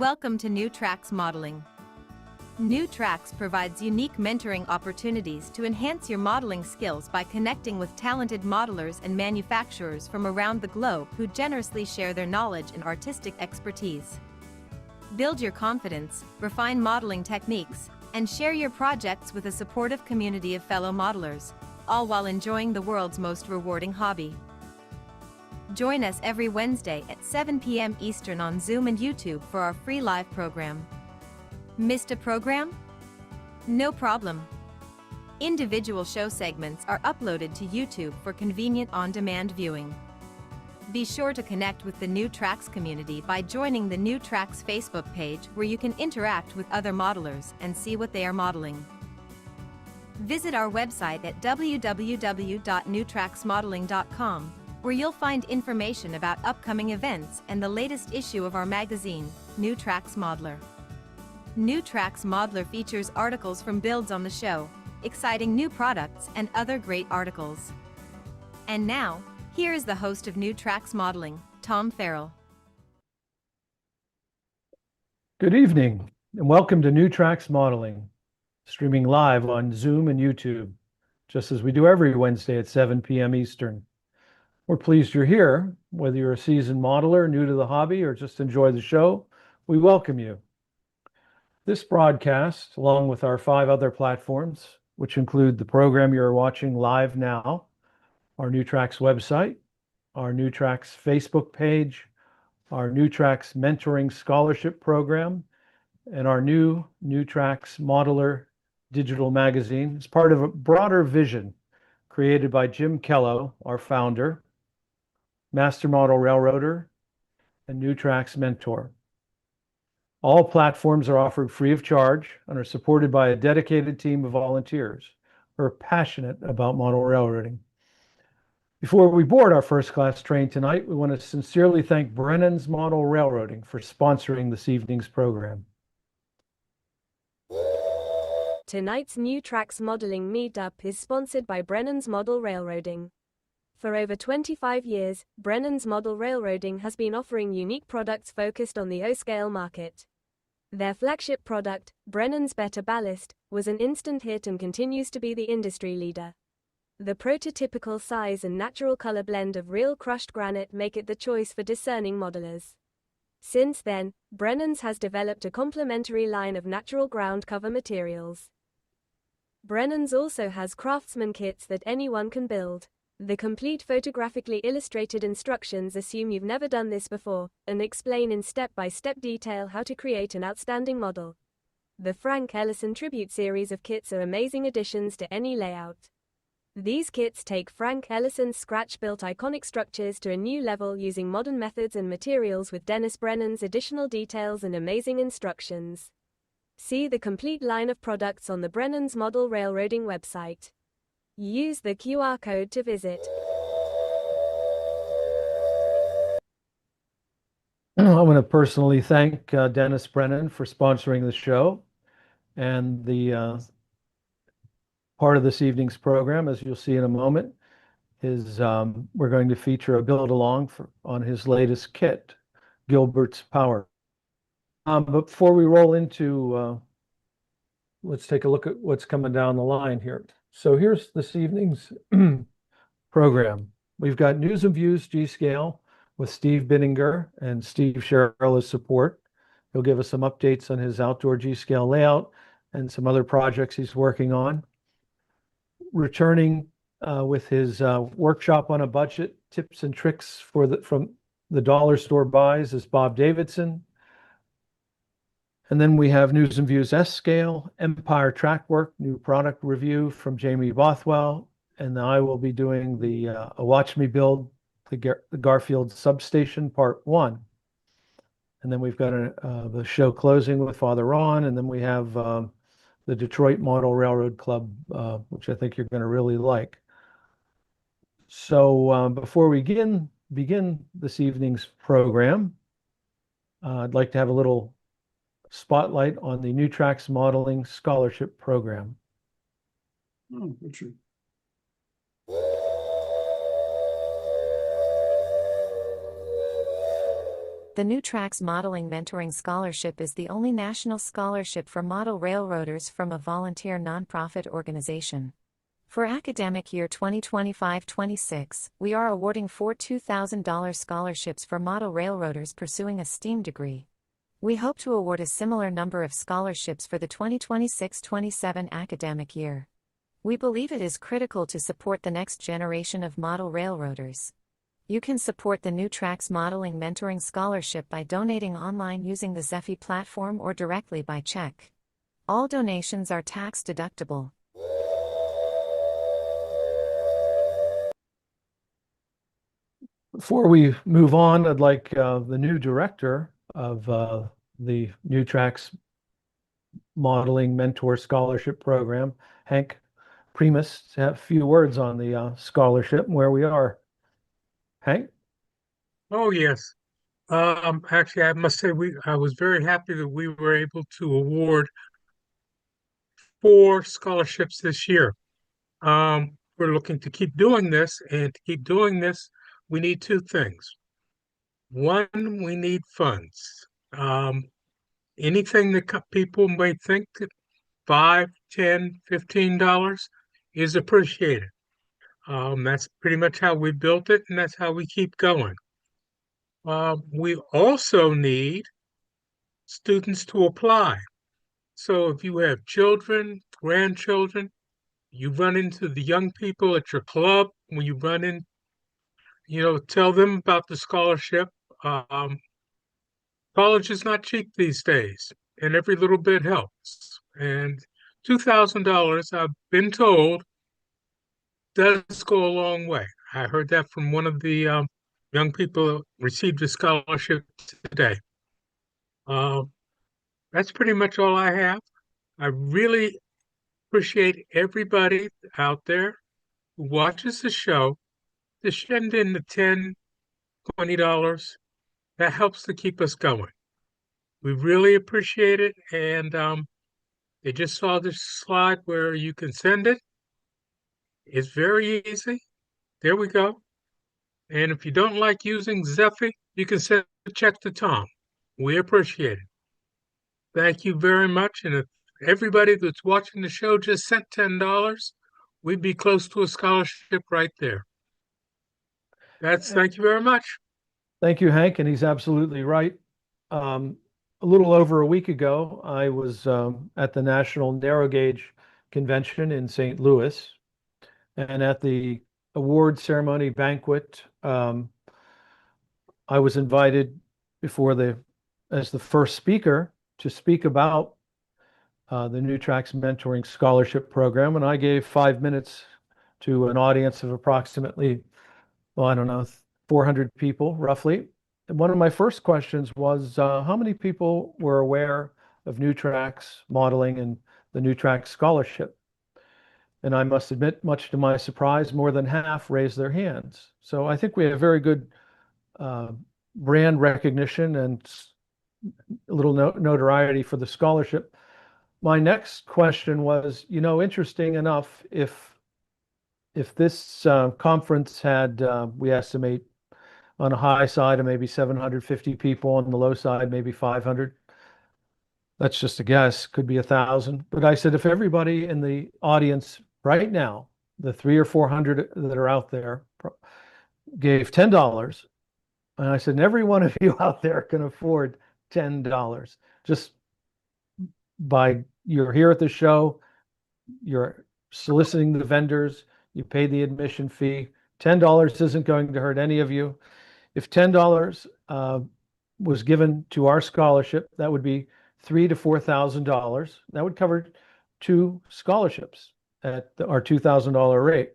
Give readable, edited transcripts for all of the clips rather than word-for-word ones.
Welcome to New Tracks Modeling. New Tracks provides unique mentoring opportunities to enhance your modeling skills by connecting with talented modelers and manufacturers from around the globe who generously share their knowledge and artistic expertise. Build your confidence, refine modeling techniques, and share your projects with a supportive community of fellow modelers, all while enjoying the world's most rewarding hobby. Join us every Wednesday at 7 p.m. Eastern on Zoom and YouTube for our free live program. Missed a program? No problem. Individual show segments are uploaded to YouTube for convenient on-demand viewing. Be sure to connect with the New Tracks community by joining the New Tracks Facebook page, where you can interact with other modelers and see what they are modeling. Visit our website at www.newtracksmodeling.com, where you'll find information about upcoming events and the latest issue of our magazine, New Tracks Modeler. New Tracks Modeler features articles from builds on the show, exciting new products, and other great articles. And now, here is the host of New Tracks Modeling, Tom Farrell. Good evening, and welcome to New Tracks Modeling, streaming live on Zoom and YouTube, just as we do every Wednesday at 7 p.m. Eastern. We're pleased you're here. Whether you're a seasoned modeler, new to the hobby, or just enjoy the show, we welcome you. This broadcast, along with our 5 other platforms, which include the program you're watching live now, our New Tracks website, our New Tracks Facebook page, our New Tracks Mentoring Scholarship Program, and our new New Tracks Modeler digital magazine, is part of a broader vision created by Jim Kello, our founder, Master Model Railroader, and New Tracks mentor. All platforms are offered free of charge and are supported by a dedicated team of volunteers who are passionate about model railroading. Before we board our first-class train tonight, we want to sincerely thank Brennan's Model Railroading for sponsoring this evening's program. Tonight's New Tracks Modeling Meetup is sponsored by Brennan's Model Railroading. For over 25 years, Brennan's Model Railroading has been offering unique products focused on the O-scale market. Their flagship product, Brennan's Better Ballast, was an instant hit and continues to be the industry leader. The prototypical size and natural color blend of real crushed granite make it the choice for discerning modelers. Since then, Brennan's has developed a complementary line of natural ground cover materials. Brennan's also has craftsman kits that anyone can build. The complete photographically illustrated instructions assume you've never done this before, and explain in step-by-step detail how to create an outstanding model. The Frank Ellison Tribute series of kits are amazing additions to any layout. These kits take Frank Ellison's scratch-built iconic structures to a new level using modern methods and materials with Dennis Brennan's additional details and amazing instructions. See the complete line of products on the Brennan's Model Railroading website. Use the QR code to visit. I want to personally thank Dennis Brennan for sponsoring the show, and the part of this evening's program, as you'll see in a moment, is we're going to feature a build-along on his latest kit, Gilbert's Power. But before we roll into, let's take a look at what's coming down the line here. So here's this evening's program. We've got News and Views G-Scale with Steve Bittenger and Steve Sherrill as support. He'll give us some updates on his outdoor G-Scale layout and some other projects he's working on. Returning with his workshop on a budget, tips and tricks from the dollar store buys is Bob Davidson. And then we have News and Views S-Scale, Empire Track Work, new product review from Jamie Bothwell. And I will be doing the a Watch Me Build, the Garfield Substation Part 1. And then we've got the show closing with Father Ron. And then we have the Detroit Model Railroad Club, which I think you're going to really like. So before we begin this evening's program, I'd like to have a little spotlight on the New Tracks Modeling Scholarship Program. Oh, Richard. The New Tracks Modeling Mentoring Scholarship is the only national scholarship for model railroaders from a volunteer nonprofit organization. For academic year 2025-26, we are awarding 4 $2,000 scholarships for model railroaders pursuing a STEAM degree. We hope to award a similar number of scholarships for the 2026-27 academic year. We believe it is critical to support the next generation of model railroaders. You can support the New Tracks Modeling Mentoring Scholarship by donating online using the Zephy platform or directly by check. All donations are tax deductible. Before we move on, I'd like the new director of the New Tracks Modeling Mentor Scholarship Program, Hank Primus, to have a few words on the scholarship and where we are. Hank? Oh, yes. Actually, I must say I was very happy that we were able to award 4 scholarships this year. We're looking to keep doing this, and to keep doing this, we need 2 things. One, we need funds. Anything that people may think that $5, $10, $15 is appreciated. That's pretty much how we built it, and that's how we keep going. We also need students to apply. So if you have children, grandchildren, you run into the young people at your club, when you run in, tell them about the scholarship. Um, College is not cheap these days, and every little bit helps. And $2,000, I've been told, does go a long way. I heard that from one of the young people who received a scholarship today. Uh, that's pretty much all I have. I really appreciate everybody out there who watches the show to send in the $10, $20. That helps to keep us going. We really appreciate it. And they just saw this slide where you can send it. It's very easy. There we go. And if you don't like using Zephy, you can send a check to Tom. We appreciate it. Thank you very much. And if everybody that's watching the show just sent $10, we'd be close to a scholarship right there. Thank you very much. Thank you, Hank, and he's absolutely right. A little over a week ago, I was at the National Narrow Gauge Convention in St. Louis, and at the award ceremony banquet, I was invited as the first speaker to speak about the New Tracks Mentoring Scholarship Program, and I gave 5 minutes to an audience of approximately, well, I don't know, 400 people roughly. And one of my first questions was, how many people were aware of New Tracks modeling and the New Tracks Scholarship? And I must admit, much to my surprise, more than half raised their hands. So I think we have very good brand recognition and a little notoriety for the scholarship. My next question was, interesting enough, if this conference had, we estimate on a high side of maybe 750 people, on the low side maybe 500. That's just a guess, could be 1,000. But I said, if everybody in the audience right now, the 300 or 400 that are out there, gave $10, and I said, and every one of you out there can afford $10, just by you're here at the show, you're soliciting the vendors, you pay the admission fee. $10 isn't going to hurt any of you. If $10 was given to our scholarship, that would be $3,000 to $4,000. That would cover 2 scholarships at our $2,000 rate.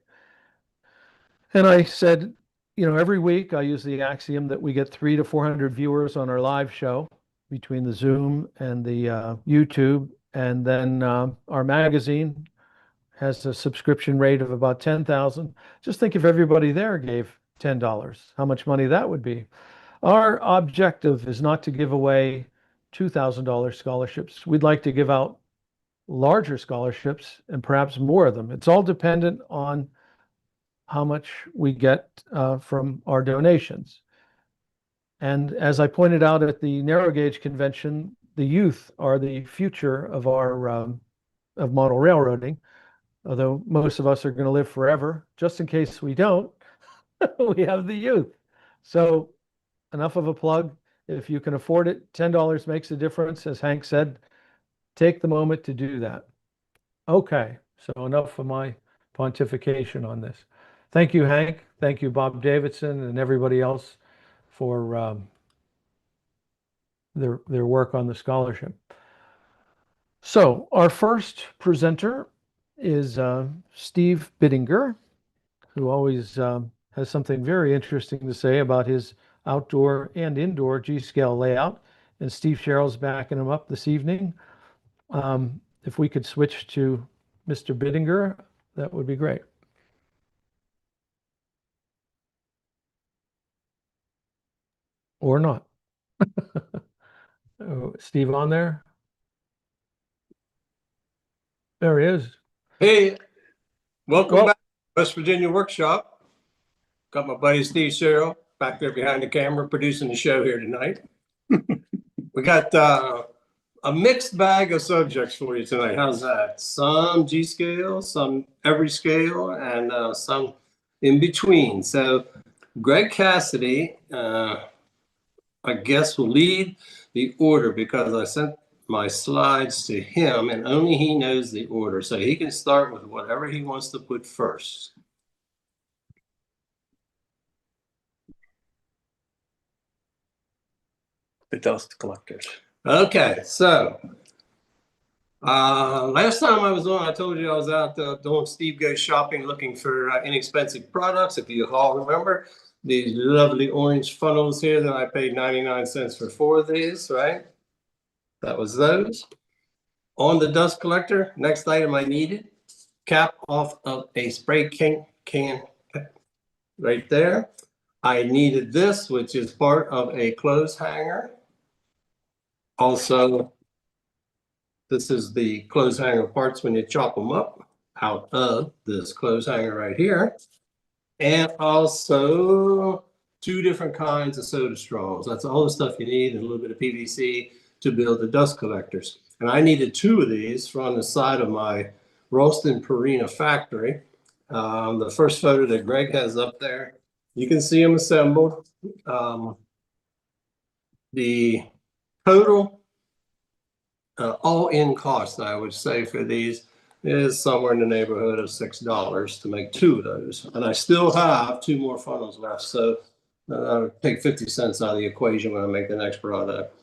And I said, every week I use the axiom that we get 300 to 400 viewers on our live show between the Zoom and the YouTube. And then our magazine has a subscription rate of about 10,000. Just think if everybody there gave $10, how much money that would be. Our objective is not to give away $2,000 scholarships. We'd like to give out larger scholarships and perhaps more of them. It's all dependent on how much we get from our donations. And as I pointed out at the narrow gauge convention, the youth are the future of our of model railroading. Although most of us are going to live forever, just in case we don't, we have the youth. So enough of a plug. If you can afford it, $10 makes a difference. As Hank said, take the moment to do that. Okay, so enough of my pontification on this. Thank you, Hank. Thank you, Bob Davidson, and everybody else for their work on the scholarship. So our first presenter is Steve Bittenger, who always has something very interesting to say about his outdoor and indoor G-scale layout. And Steve Sherrill's backing him up this evening. If we could switch to Mr. Bittenger, that would be great. Or not. Oh, Steve on there? There he is. Hey, welcome Well, back to West Virginia Workshop. Got my buddy Steve Sherrill back there behind the camera producing the show here tonight. We got a mixed bag of subjects for you tonight. How's that? Some G scale, some every scale, and some in between. So Greg Cassidy, I guess, will lead the order because I sent my slides to him and only he knows the order. So he can start with whatever he wants to put first. The dust collectors. Okay, so last time I was on, I told you I was out doing Steve Goes Shopping looking for inexpensive products. If you all remember, these lovely orange funnels here that I paid 99 cents for 4 of these, right? That was those. On the dust collector, next item I needed, cap off of a spray can right there. I needed this, which is part of a clothes hanger. Also, this is the clothes hanger parts when you chop them up out of this clothes hanger right here. And also 2 different kinds of soda straws. That's all the stuff you need, and a little bit of PVC to build the dust collectors. And I needed 2 of these from the side of my Ralston Purina factory. The first photo that Greg has up there, you can see them assembled. The total all-in cost, I would say, for these is somewhere in the neighborhood of $6 to make 2 of those. And I still have 2 more funnels left. So I'll take 50 cents out of the equation when I make the next product.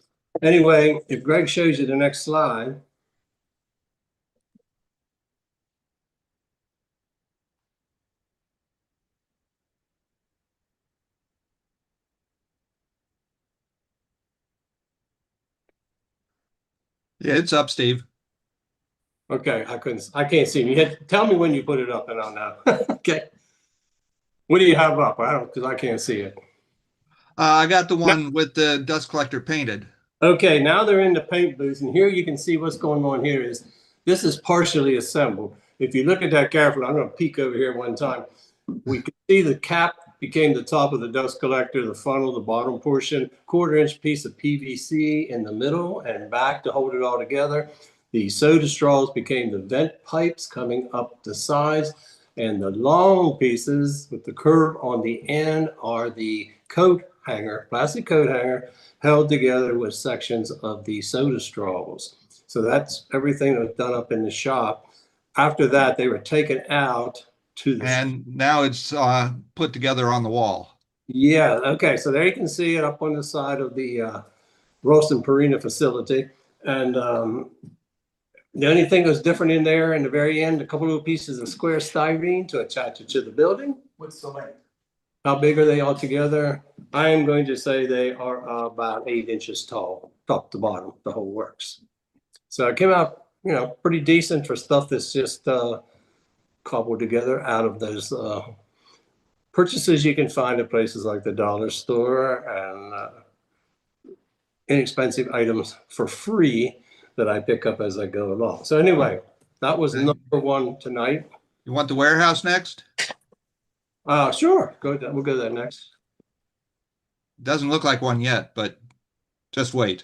Anyway, if Greg shows you the next slide. Yeah, it's up, Steve. Okay, I can't see. You had, tell me when you put it up and I'll know. Okay. What do you have up? Because I can't see it. I got the one with the dust collector painted. Okay, now they're in the paint booth, and here you can see what's going on here is this is partially assembled. If you look at that carefully, I'm going to peek over here one time. We can see the cap became the top of the dust collector, the funnel, the bottom portion, 1/4-inch piece of PVC in the middle and back to hold it all together. The soda straws became the vent pipes coming up the sides, and the long pieces with the curve on the end are the coat hanger, plastic coat hanger, held together with sections of the soda straws. So that's everything that was done up in the shop. After that, they were taken out to the And now it's put together on the wall. Yeah, okay, so there you can see it up on the side of the Ralston Purina facility. And the only thing that's different in there in the very end, a couple of pieces of square styrene to attach it to the building. What's the length? How big are they all together? I am going to say they are about 8 inches tall, top to bottom, the whole works. So it came out, pretty decent for stuff that's just cobbled together out of those purchases you can find at places like the dollar store and inexpensive items for free that I pick up as I go along. So anyway, that was number 1 tonight. You want the warehouse next? Sure, we'll go to that next. Doesn't look like one yet, but just wait.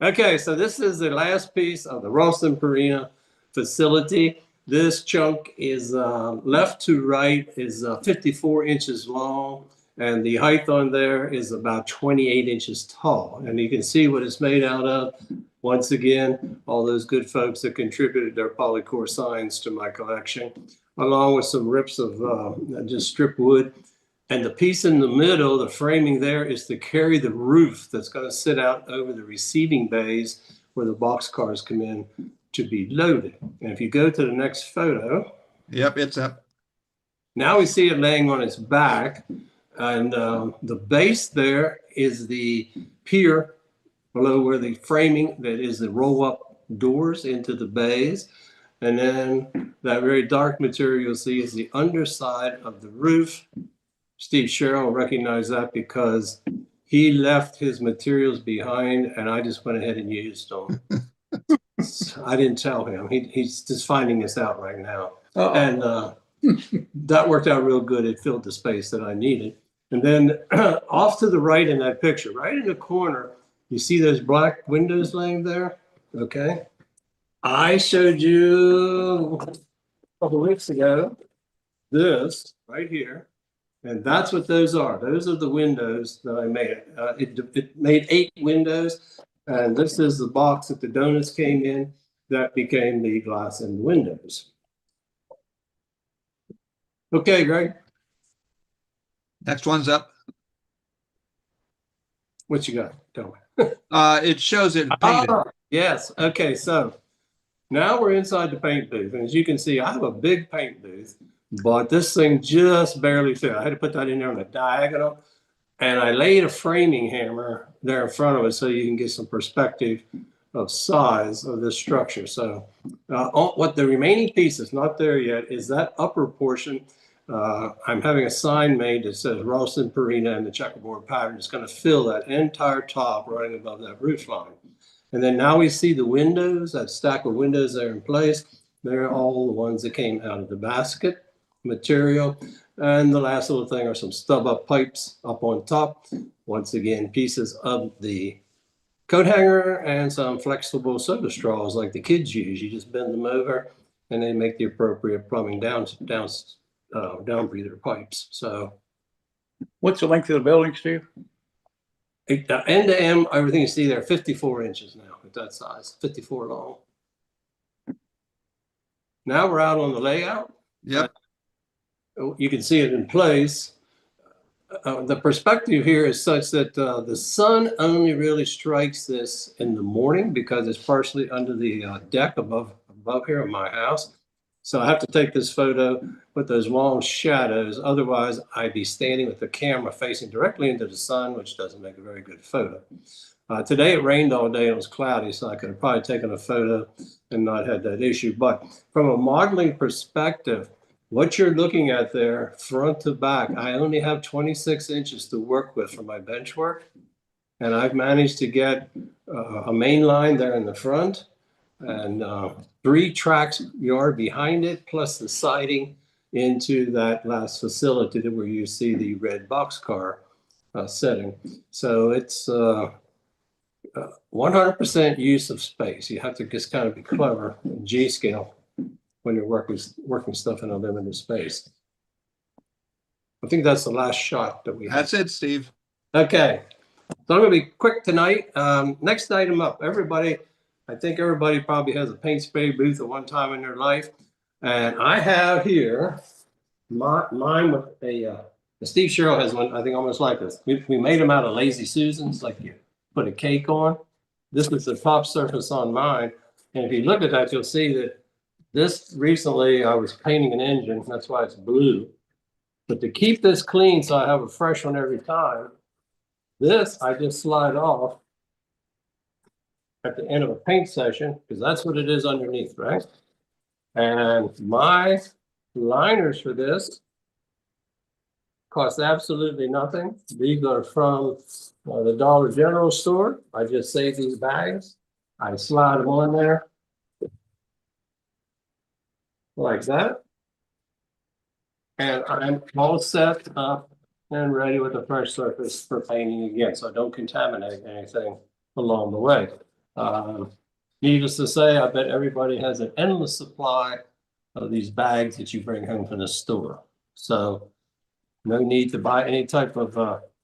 Okay, so this is the last piece of the Ralston Purina facility. This chunk is left to right is 54 inches long, and the height on there is about 28 inches tall. And you can see what it's made out of. Once again, all those good folks that contributed their polycore signs to my collection, along with some rips of just strip wood. And the piece in the middle, the framing there, is to carry the roof that's going to sit out over the receiving bays where the boxcars come in to be loaded. And if you go to the next photo. Yep, it's up. Now we see it laying on its back. And the base there is the pier below where the framing that is the roll-up doors into the bays. And then that very dark material you'll see is the underside of the roof. Steve Sherrill recognized that because he left his materials behind and I just went ahead and used them. I didn't tell him. He's just finding this out right now. And that worked out real good. It filled the space that I needed. And then off to the right in that picture, right in the corner, you see those black windows laying there? Okay. I showed you a couple of weeks ago this right here. And that's what those are. Those are the windows that I made. It made 8 windows. And this is the box that the donuts came in that became the glass and windows. Okay, Greg. Next one's up. What you got? Tell me. It shows it painted. Yes. Okay. So now we're inside the paint booth. And as you can see, I have a big paint booth, but this thing just barely fit. I had to put that in there on a diagonal. And I laid a framing hammer there in front of it so you can get some perspective of size of this structure. So what the remaining piece is not there yet is that upper portion. I'm having a sign made that says Ralston Purina and the checkerboard pattern is going to fill that entire top running above that roof line. And then now we see the windows, that stack of windows there in place. They're all the ones that came out of the basket material. And the last little thing are some stub up pipes up on top. Once again, pieces of the coat hanger and some flexible soda straws like the kids use. You just bend them over and they make the appropriate plumbing down breather pipes. So What's the length of the building, Steve? end to end, everything you see there, 54 inches now at that size, 54 long. Now we're out on the layout. Yep. You can see it in place. The perspective here is such that the sun only really strikes this in the morning because it's partially under the deck above here in my house. So I have to take this photo with those long shadows. Otherwise, I'd be standing with the camera facing directly into the sun, which doesn't make a very good photo. Today it rained all day and it was cloudy, so I could have probably taken a photo and not had that issue. But from a modeling perspective, what you're looking at there, front to back, I only have 26 inches to work with for my bench work. And I've managed to get a main line there in the front and 3 tracks yard behind it, plus the siding into that last facility where you see the red boxcar setting. So it's 100% use of space. You have to just kind of be clever in G scale when you're working stuff in a limited space. I think that's the last shot that we have. That's it, Steve. Okay, so I'm going to be quick tonight. Next item up, everybody. I think everybody probably has a paint spray booth at one time in their life, and I have here mine with a. Steve Sherrill has one. I think almost like this. We made them out of Lazy Susans, like you put a cake on. This is the top surface on mine, and if you look at that, you'll see that. This recently, I was painting an engine, that's why it's blue. But to keep this clean so I have a fresh one every time, this I just slide off at the end of a paint session, because that's what it is underneath, right? And my liners for this cost absolutely nothing. These are from the Dollar General store. I just save these bags. I slide them on there. Like that. And I'm all set up and ready with a fresh surface for painting again, so I don't contaminate anything along the way. Needless to say, I bet everybody has an endless supply of these bags that you bring home from the store. So no need to buy any type of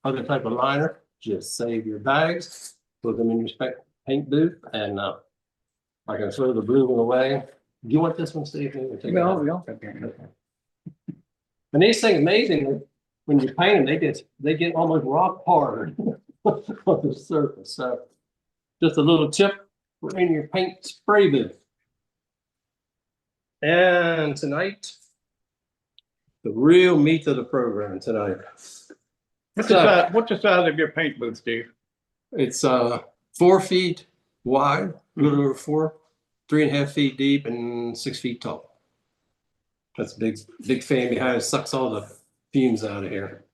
other type of liner. Just save your bags, put them in your paint booth, and I can throw the blue one away. Do you want this one, Steve? We all have And these things, amazingly, when you paint them, they get almost rock hard on the surface. So just a little tip for in your paint spray booth. And tonight, the real meat of the program tonight. What's the size of your paint booth, Steve? It's 4 feet wide, a little over 4, 3.5 feet deep, and 6 feet tall. That's a big fan behind it, sucks all the fumes out of here.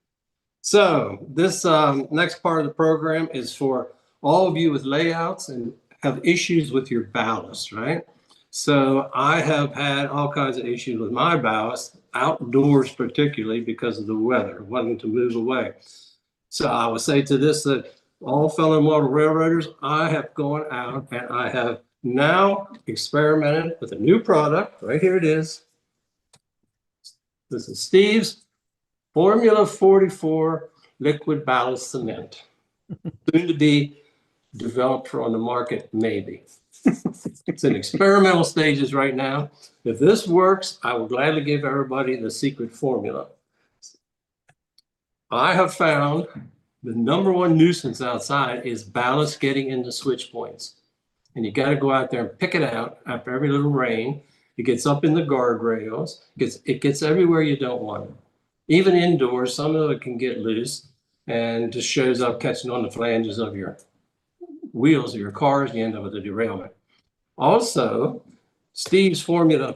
So this next part of the program is for all of you with layouts and have issues with your ballast, right? So I have had all kinds of issues with my ballast, outdoors particularly because of the weather, wanting to move away. So I would say to this that all fellow model railroaders, I have gone out and I have now experimented with a new product. Right here it is. This is Steve's Formula 44 liquid ballast cement. Soon to be developed for on the market, maybe. It's in experimental stages right now. If this works, I will gladly give everybody the secret formula. I have found the #1 nuisance outside is ballast getting into switch points. And you got to go out there and pick it out after every little rain. It gets up in the guardrails. It gets everywhere you don't want it. Even indoors, some of it can get loose and just shows up catching on the flanges of your wheels of your cars, and you end up with a derailment. Also, Steve's Formula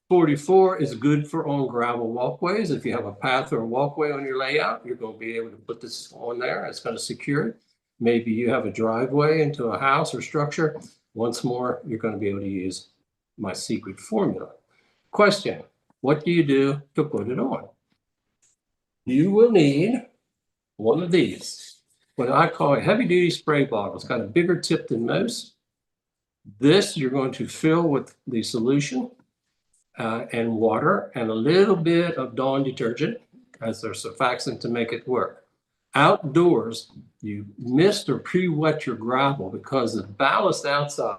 44 is good for on gravel walkways. If you have a path or a walkway on your layout, you're going to be able to put this on there. It's going to secure it. Maybe you have a driveway into a house or structure. Once more, you're going to be able to use my secret formula. Question: what do you do to put it on? You will need one of these, what I call a heavy-duty spray bottle. It's got a bigger tip than most. This you're going to fill with the solution and water and a little bit of Dawn detergent as their surfactant to make it work. Outdoors, you mist or pre-wet your gravel because the ballast outside.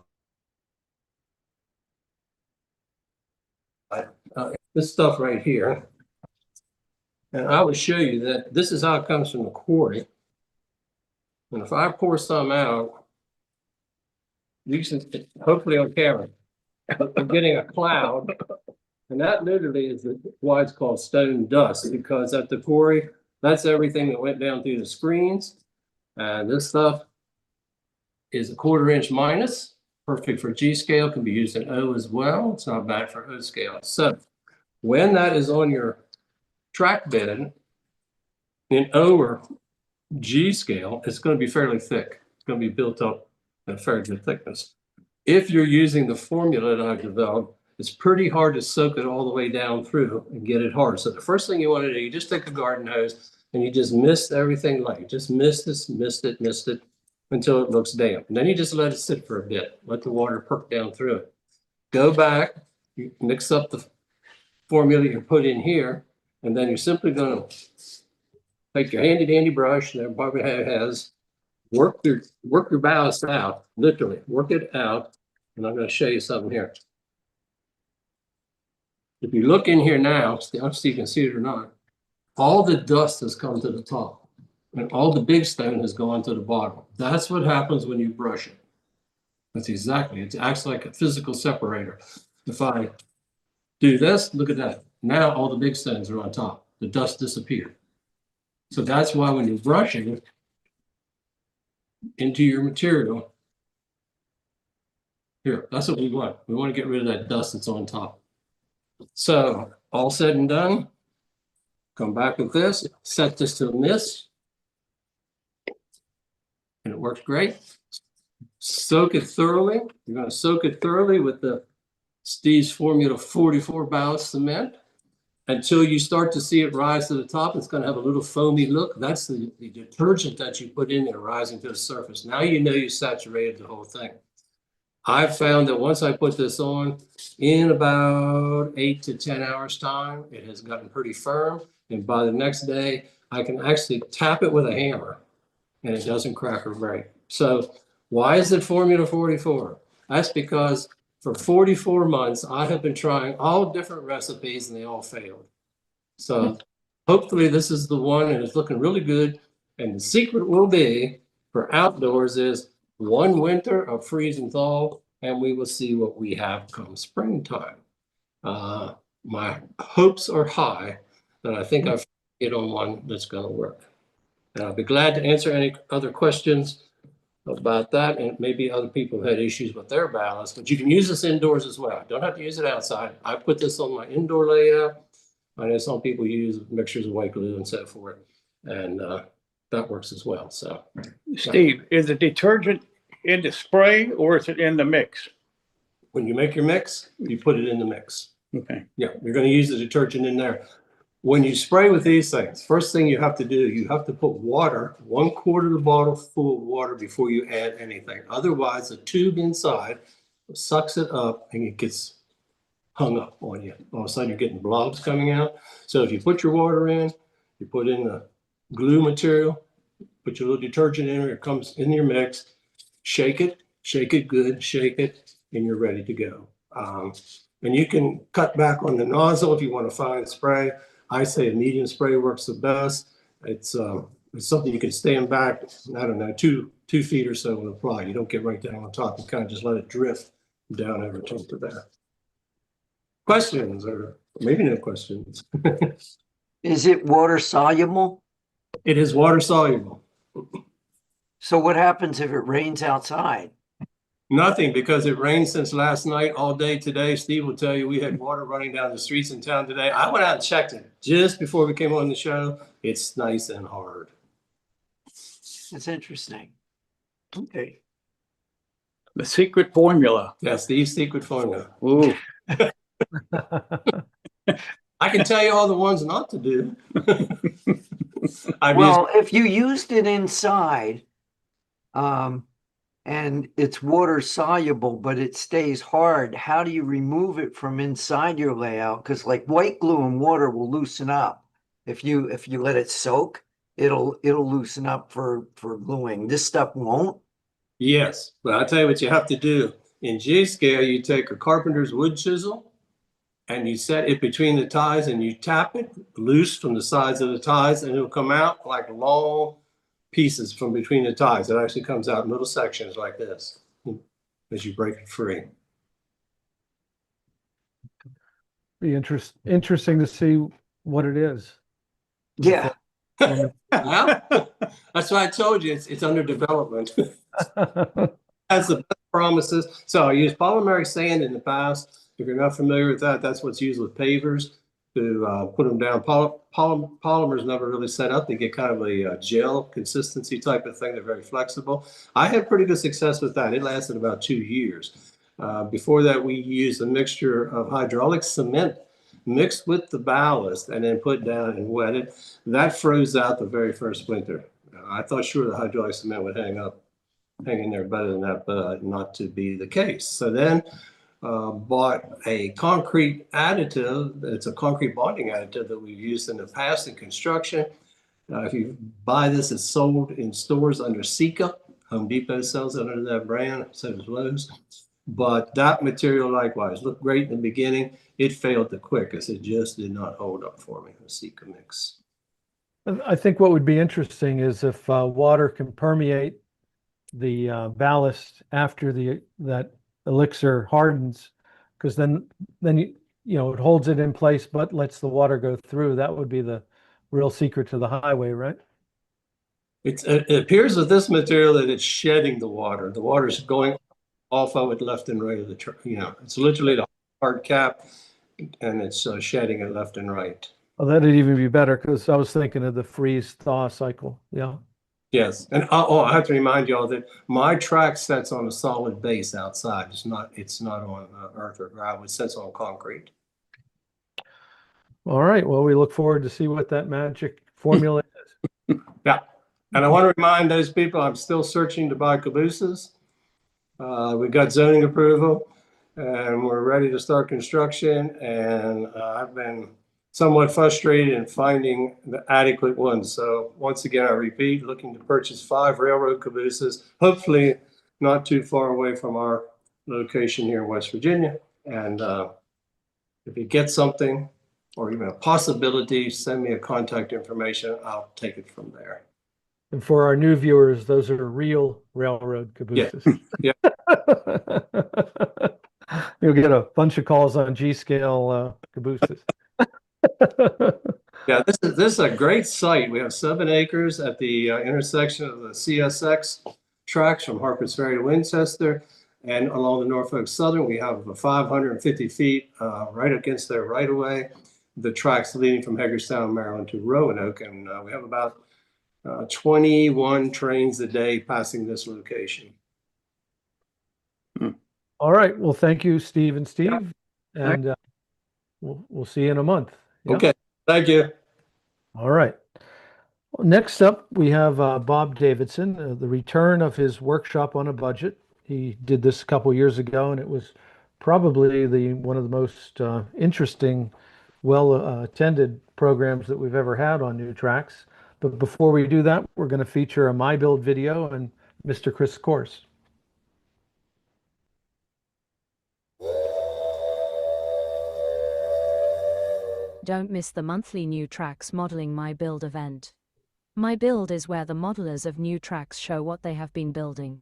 This stuff right here, and I will show you that this is how it comes from the quarry. And if I pour some out, you can hopefully on camera, I'm getting a cloud, and that literally is why it's called stone dust, because at the quarry, that's everything that went down through the screens. And this stuff is a 1/4 inch minus, perfect for G scale, can be used in O as well. It's not bad for O scale. So when that is on your track bed in O or G scale, it's going to be fairly thick. It's going to be built up at a fairly good thickness. If you're using the formula that I've developed, it's pretty hard to soak it all the way down through and get it hard. So the first thing you want to do, you just take a garden hose and you just mist everything light. Just mist it until it looks damp. And then you just let it sit for a bit. Let the water perk down through it. Go back, you mix up the formula you put in here, and then you're simply going to take your handy dandy brush that everybody has, work your ballast out, literally work it out. And I'm going to show you something here. If you look in here now, I don't know if you can see it or not, all the dust has come to the top and all the big stone has gone to the bottom. That's what happens when you brush it. That's exactly, it acts like a physical separator. If I do this, look at that. Now all the big stones are on top. The dust disappeared. So that's why when you're brushing into your material, here, that's what we want. We want to get rid of that dust that's on top. So all said and done, come back with this, set this to a mist, and it works great. Soak it thoroughly. You're going to soak it thoroughly with the Steve's Formula 44 ballast cement. until you start to see it rise to the top. It's going to have a little foamy look. That's the detergent that you put in there rising to the surface. Now you know you saturated the whole thing. I've found that once I put this on, in about 8 to 10 hours time, it has gotten pretty firm. And by the next day, I can actually tap it with a hammer and it doesn't crack or break. So why is it Formula 44? That's because for 44 months, I have been trying all different recipes and they all failed. So hopefully this is the one and it's looking really good. And the secret will be for outdoors is one winter of freeze and thaw, and we will see what we have come springtime. My hopes are high that I think I've hit on one that's going to work. And I'll be glad to answer any other questions about that, and maybe other people had issues with their ballast, but you can use this indoors as well. Don't have to use it outside. I put this on my indoor layout. I know some people use mixtures of white glue and so forth, and that works as well. So, Steve, is the detergent in the spray or is it in the mix? when you make your mix, you put it in the mix. Okay. Yeah, you're going to use the detergent in there. When you spray with these things, first thing you have to do, you have to put water, 1/4 of the bottle full of water before you add anything. Otherwise, the tube inside sucks it up and it gets hung up on you. All of a sudden, you're getting blobs coming out. So if you put your water in, you put in the glue material, put your little detergent in, it comes in your mix, shake it good, shake it, and you're ready to go. And you can cut back on the nozzle if you want to fine spray. I say a medium spray works the best. It's something you can stand back, I don't know, two feet or so and apply. You don't get right down on top. You kind of just let it drift down over top of that. Questions or maybe no questions? Is it water soluble? It is water soluble. So what happens if it rains outside? Nothing, because it rained since last night, all day today. Steve will tell you we had water running down the streets in town today. I went out and checked it just before we came on the show. It's nice and hard. That's interesting. Okay. The secret formula. Yeah, Steve's secret formula. Ooh. I can tell you all the ones not to do. Well, if you used it inside, and it's water soluble, but it stays hard, how do you remove it from inside your layout? Because like white glue and water will loosen up. If you let it soak, it'll loosen up for gluing. This stuff won't. Yes, but I'll tell you what you have to do. In G-scale, you take a carpenter's wood chisel and you set it between the ties and you tap it loose from the sides of the ties and it'll come out like long pieces from between the ties. It actually comes out in little sections like this as you break it free. Be interesting to see what it is. Yeah. Well, that's why I told you it's under development. Has the best promises. So I used polymeric sand in the past. If you're not familiar with that, that's what's used with pavers to put them down. Polymers never really set up. They get kind of a gel consistency type of thing. They're very flexible. I had pretty good success with that. It lasted about 2 years. Before that, we used a mixture of hydraulic cement mixed with the ballast and then put down and wet it. That froze out the very first winter. I thought sure the hydraulic cement would hang in there better than that, but not to be the case. So then bought a concrete additive. It's a concrete bonding additive that we've used in the past in construction. If you buy this, it's sold in stores under Sika. Home Depot sells it under that brand, so does Lowe's. But that material likewise looked great in the beginning. It failed the quickest. It just did not hold up for me, the Sika mix. I think what would be interesting is if water can permeate the ballast after that elixir hardens, because then it holds it in place but lets the water go through. That would be the real secret to the highway, right? It appears with this material that it's shedding the water. The water is going off of it left and right of the it's literally the hard cap and it's shedding it left and right. Oh, that'd even be better, because I was thinking of the freeze thaw cycle. Yeah. Yes, and I have to remind y'all that my track sets on a solid base outside. It's not on earth or gravel. It sets on concrete. All right. Well, we look forward to see what that magic formula is. Yeah. And I want to remind those people I'm still searching to buy cabooses. We got zoning approval and we're ready to start construction. And I've been somewhat frustrated in finding the adequate ones. So once again, I repeat, looking to purchase 5 railroad cabooses, hopefully not too far away from our location here in West Virginia. And if you get something or even a possibility, send me a contact information. I'll take it from there. And for our new viewers, those are real railroad cabooses. Yeah. You'll get a bunch of calls on G-scale cabooses. Yeah, this is a great site. We have 7 acres at the intersection of the CSX tracks from Harpers Ferry to Winchester. And along the Norfolk Southern, we have 550 feet right against their right of way. The tracks leading from Hagerstown, Maryland to Roanoke. And we have about 21 trains a day passing this location. All right. Well, thank you, Steve and Steve. Yeah. And we'll see you in a month. Yeah? Okay. Thank you. All right. Well, next up, we have Bob Davidson, the return of his workshop on a budget. He did this a couple years ago, and it was probably one of the most interesting, well-attended programs that we've ever had on New Tracks. But before we do that, we're going to feature a My Build video and Mr. Chris Course. Don't miss the monthly New Tracks Modeling My Build event. My Build is where the modelers of New Tracks show what they have been building.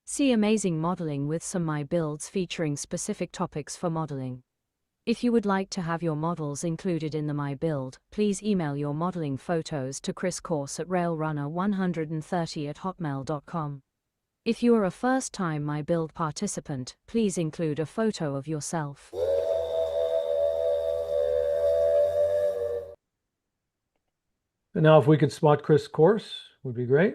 See amazing modeling with some My Builds featuring specific topics for modeling. If you would like to have your models included in the My Build, please email your modeling photos to Chris Course at railrunner130@hotmail.com. If you are a first-time My Build participant, please include a photo of yourself. And now if we could spot Chris Course, would be great.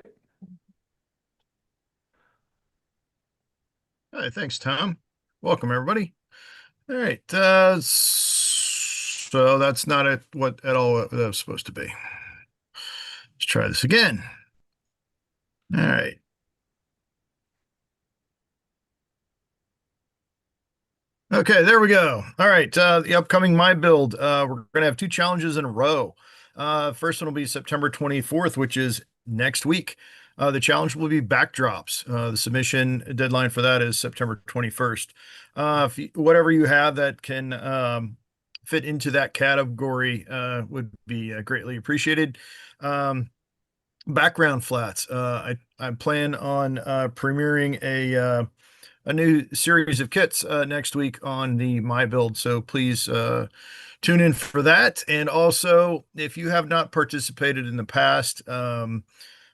Hi, thanks, Tom. Welcome, everybody. All right, so that's not what at all that was supposed to be. Let's try this again. All right. Okay, there we go. All right, the upcoming My Build. We're going to have 2 challenges in a row. First one will be September 24th, which is next week. The challenge will be backdrops. The submission deadline for that is September 21st. Whatever you have that can fit into that category would be greatly appreciated. Background flats. I plan on premiering a new series of kits next week on the My Build, so please tune in for that. And also, if you have not participated in the past,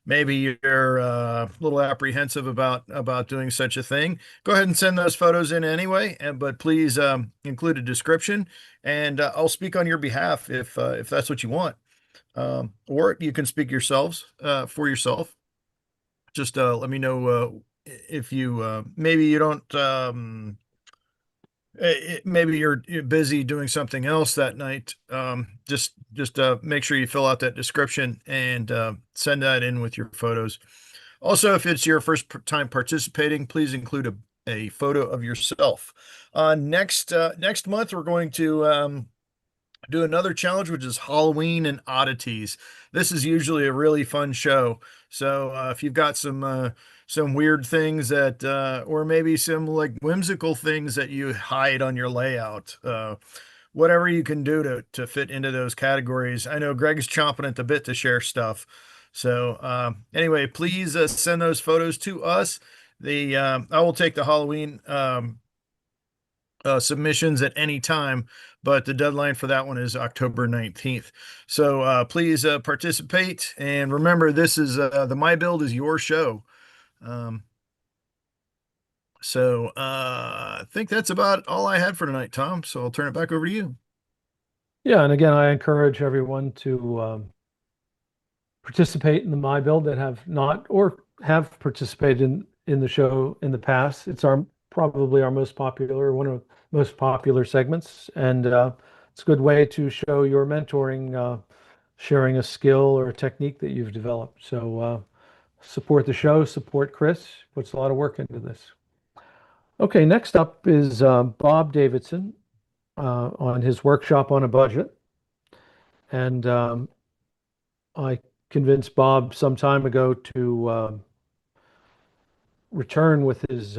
maybe you're a little apprehensive about doing such a thing, go ahead and send those photos in anyway, but please include a description, and I'll speak on your behalf if that's what you want. Or you can speak yourselves for yourself. Just let me know if you maybe you don't maybe you're busy doing something else that night. Just make sure you fill out that description and send that in with your photos. Also, if it's your first time participating, please include a photo of yourself. Next month, we're going to do another challenge, which is Halloween and oddities. This is usually a really fun show. So if you've got some weird things that, or maybe some like whimsical things that you hide on your layout, whatever you can do to fit into those categories. I know Greg's chomping at the bit to share stuff. So anyway, please send those photos to us. I will take the Halloween submissions at any time, but the deadline for that one is October 19th. So please participate. And remember, this is the My Build is your show. I think that's about all I had for tonight, Tom. So I'll turn it back over to you. Yeah, and again, I encourage everyone to participate in the My Build that have not or have participated in the show in the past. It's probably our most popular, one of the most popular segments, and it's a good way to show your mentoring, sharing a skill or a technique that you've developed. So support the show, support Chris, puts a lot of work into this. Okay, next up is Bob Davidson on his workshop on a budget. And I convinced Bob some time ago to return with his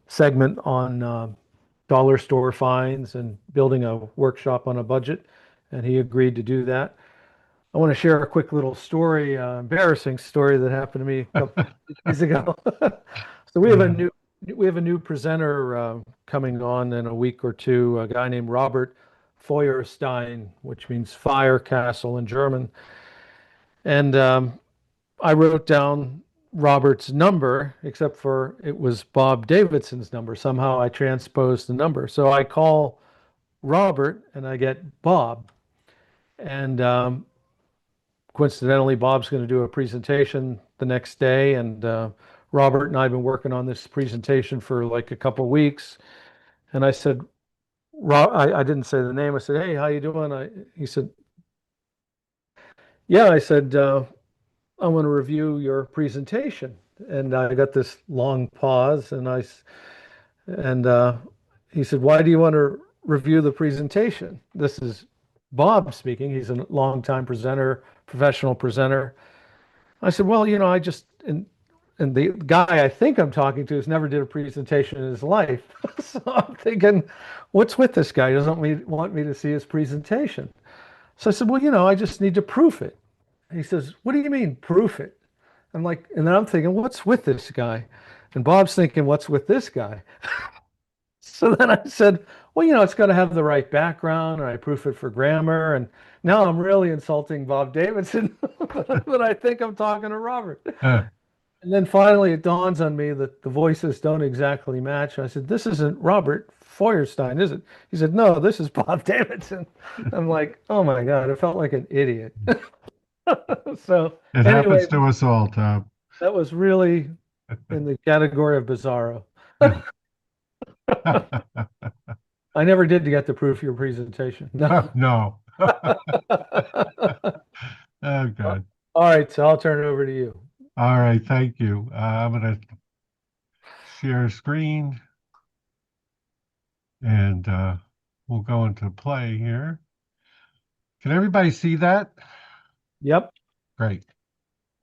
segment on dollar store finds and building a workshop on a budget, and he agreed to do that. I want to share a quick little story, embarrassing story that happened to me a couple days ago. So we have a new presenter coming on in a week or two, a guy named Robert Feuerstein, which means fire castle in German. And I wrote down Robert's number, except for it was Bob Davidson's number. Somehow I transposed the number. So I call Robert and I get Bob. And coincidentally, Bob's going to do a presentation the next day. And Robert and I have been working on this presentation for like a couple weeks. And I said, I didn't say the name. I said, "Hey, how you doing?" He said, "Yeah." I said, "I want to review your presentation." And I got this long pause, and he said, "Why do you want to review the presentation?" This is Bob speaking. He's a longtime presenter, professional presenter. I said, "Well, I just and the guy I think I'm talking to has never did a presentation in his life." So I'm thinking, what's with this guy? He doesn't want me to see his presentation. So I said, "Well, I just need to proof it." He says, "What do you mean, proof it?" I'm like, and then I'm thinking, what's with this guy? And Bob's thinking, what's with this guy? So then I said, "Well, it's got to have the right background, and I proof it for grammar." And now I'm really insulting Bob Davidson, but I think I'm talking to Robert. And then finally it dawns on me that the voices don't exactly match. I said, "This isn't Robert Feuerstein, is it?" He said, "No, this is Bob Davidson." I'm like, oh my God, I felt like an idiot. So It anyway, happens to us all, Tom. that was really in the category of bizarro. I never did get to proof your presentation. No. No. Oh, God. All right, so I'll turn it over to you. All right, thank you. I'm going to share screen, and we'll go into play here. Can everybody see that? Yep. Great.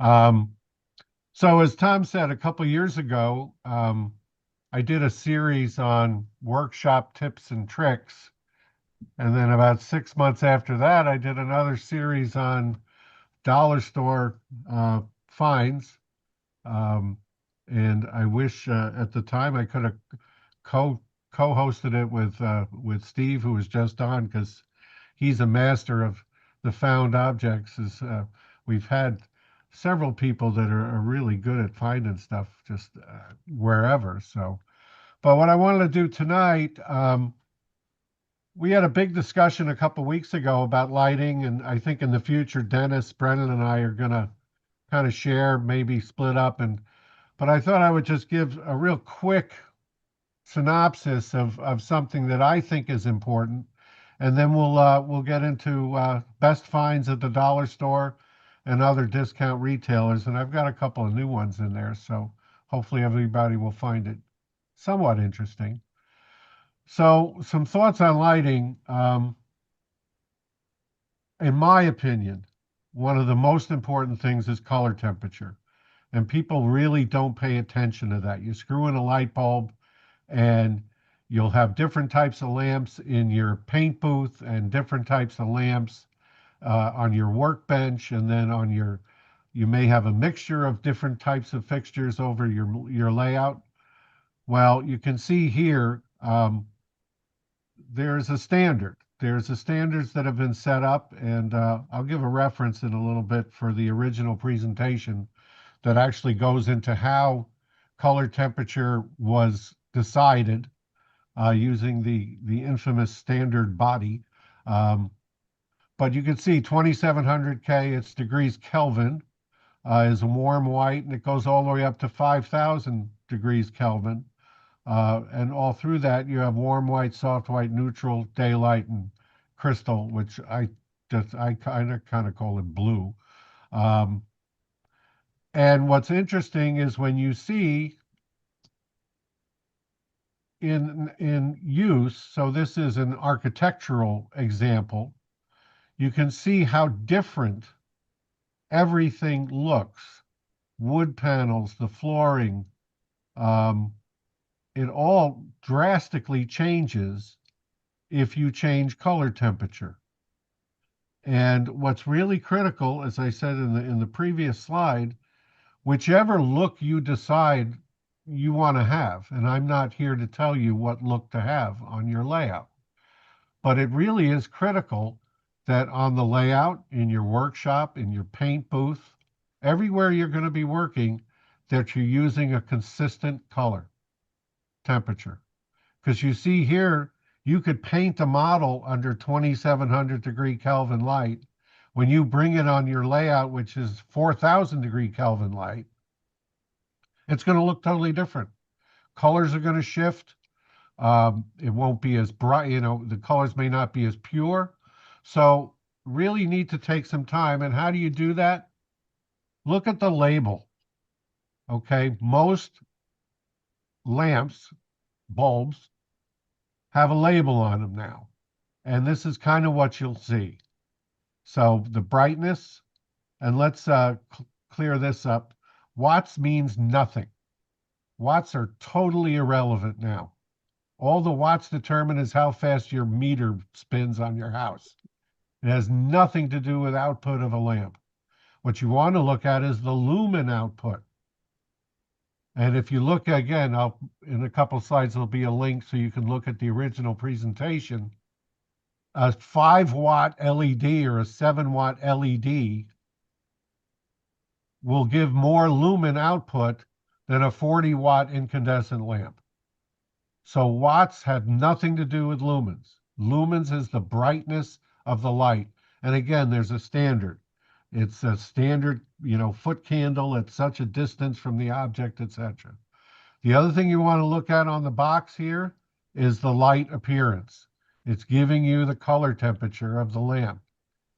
So as Tom said, a couple years ago, I did a series on workshop tips and tricks. And then about 6 months after that, I did another series on dollar store finds. And I wish at the time I could have co-hosted it with Steve, who was just on, because he's a master of the found objects. We've had several people that are really good at finding stuff just wherever. So, but what I wanted to do tonight, we had a big discussion a couple weeks ago about lighting, and I think in the future, Dennis, Brennan, and I are going to kind of share, maybe split up. But I thought I would just give a real quick synopsis of something that I think is important, and then we'll get into best finds at the dollar store and other discount retailers. And I've got a couple of new ones in there, so hopefully everybody will find it somewhat interesting. So some thoughts on lighting. In my opinion, one of the most important things is color temperature. And people really don't pay attention to that. You screw in a light bulb and you'll have different types of lamps in your paint booth and different types of lamps on your workbench. And then you may have a mixture of different types of fixtures over your layout. Well, you can see here, there's a standard. There's the standards that have been set up, and I'll give a reference in a little bit for the original presentation that actually goes into how color temperature was decided using the infamous standard body. But you can see 2700 K, it's degrees Kelvin, is a warm white, and it goes all the way up to 5000 degrees Kelvin. And all through that, you have warm white, soft white, neutral, daylight, and crystal, which I kind of call it blue. Um, and what's interesting is when you see in use, so this is an architectural example, you can see how different everything looks. Wood panels, the flooring, it all drastically changes if you change color temperature. And what's really critical, as I said in the previous slide, whichever look you decide you want to have, and I'm not here to tell you what look to have on your layout, but it really is critical that on the layout, in your workshop, in your paint booth, everywhere you're going to be working, that you're using a consistent color temperature. Because you see here, you could paint a model under 2700 degree Kelvin light. When you bring it on your layout, which is 4000 degree Kelvin light, it's going to look totally different. Colors are going to shift. It won't be as bright, the colors may not be as pure. So really need to take some time. And how do you do that? Look at the label. Okay, most lamps, bulbs, have a label on them now. And this is kind of what you'll see. So the brightness, and let's clear this up. Watts means nothing. Watts are totally irrelevant now. All the watts determine is how fast your meter spins on your house. It has nothing to do with output of a lamp. What you want to look at is the lumen output. And if you look again, in a couple slides, there'll be a link so you can look at the original presentation. A 5-watt LED or a 7-watt LED will give more lumen output than a 40-watt incandescent lamp. So watts have nothing to do with lumens. Lumens is the brightness of the light. And again, there's a standard. It's a standard, foot candle at such a distance from the object, etc. The other thing you want to look at on the box here is the light appearance. It's giving you the color temperature of the lamp.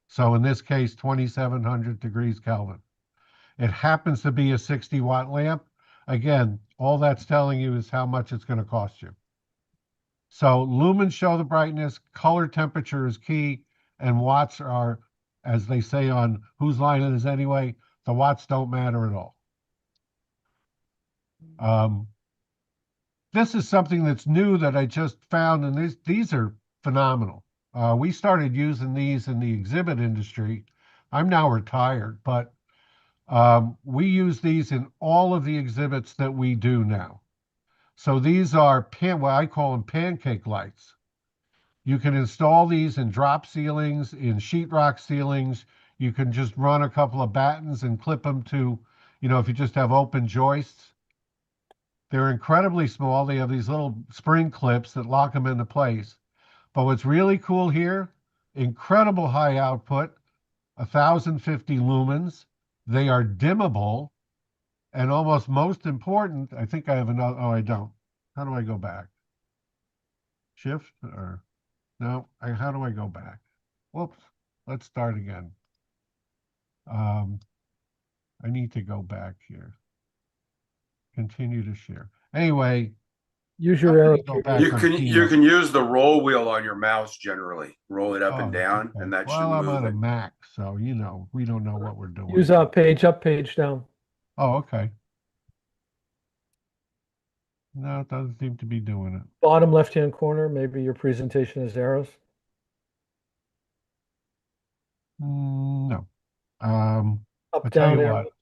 So in this case, 2700 degrees Kelvin. It happens to be a 60-watt lamp. Again, all that's telling you is how much it's going to cost you. So lumens show the brightness, color temperature is key, and watts are, as they say on Whose Line It Is Anyway, the watts don't matter at all. This is something that's new that I just found, and these are phenomenal. We started using these in the exhibit industry. I'm now retired, but we use these in all of the exhibits that we do now. So these are what I call them pancake lights. You can install these in drop ceilings, in sheetrock ceilings. You can just run a couple of battens and clip them to, if you just have open joists. They're incredibly small. They have these little spring clips that lock them into place. But what's really cool here, incredible high output, 1050 lumens. They are dimmable. And almost most important, I think I have another, oh, I don't. How do I go back? Shift or, no, how do I go back? Whoops, let's start again. I need to go back here. Continue to share. Anyway. Use your arrow. You can use the roll wheel on your mouse generally. Roll it up and down, okay. and that should I'm move on a it. Mac, so we don't know what we're doing. Use page up, page down. Oh, okay. No, it doesn't seem to be doing it. Bottom left-hand corner, maybe your presentation is arrows. No. Up, I'll tell down, you arrow. what.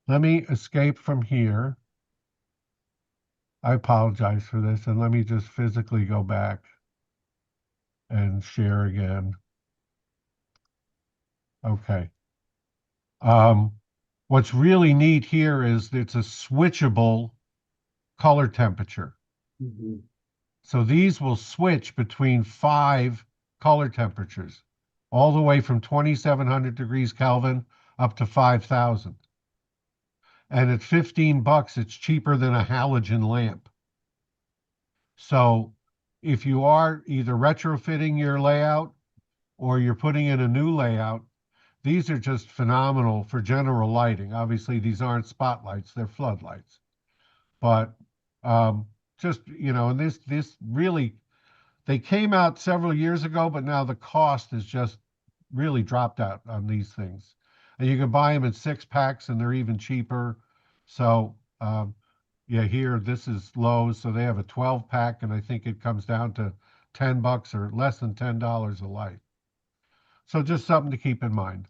Let me escape from here. I apologize for this, and let me just physically go back and share again. Okay. What's really neat here is it's a switchable color temperature. Mm-hmm. So these will switch between 5 color temperatures, all the way from 2700 degrees Kelvin up to 5000. And at $15, it's cheaper than a halogen lamp. So if you are either retrofitting your layout or you're putting in a new layout, these are just phenomenal for general lighting. Obviously, these aren't spotlights, they're floodlights. But just, you know, and this really, they came out several years ago, but now the cost has just really dropped out on these things. And you can buy them in 6-packs and they're even cheaper. So yeah, here, this is Lowe's, so they have a 12-pack, and I think it comes down to $10 or less than $10 a light. So just something to keep in mind.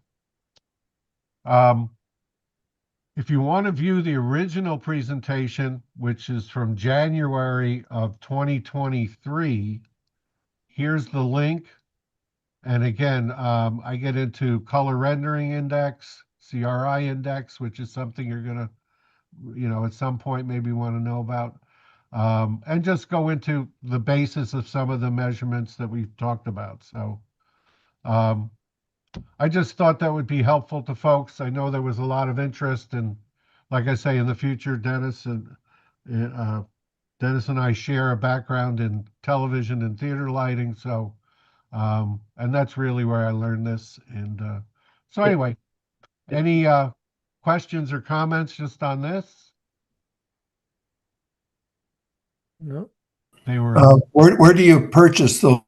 If you want to view the original presentation, which is from January of 2023, here's the link. And again, I get into color rendering index, CRI index, which is something you're going to, you know, at some point maybe want to know about. And just go into the basis of some of the measurements that we've talked about. So I just thought that would be helpful to folks. I know there was a lot of interest, and like I say, in the future, Dennis and I share a background in television and theater lighting. So, and that's really where I learned this. And so anyway, any questions or comments just on this? No. They were Where do you purchase those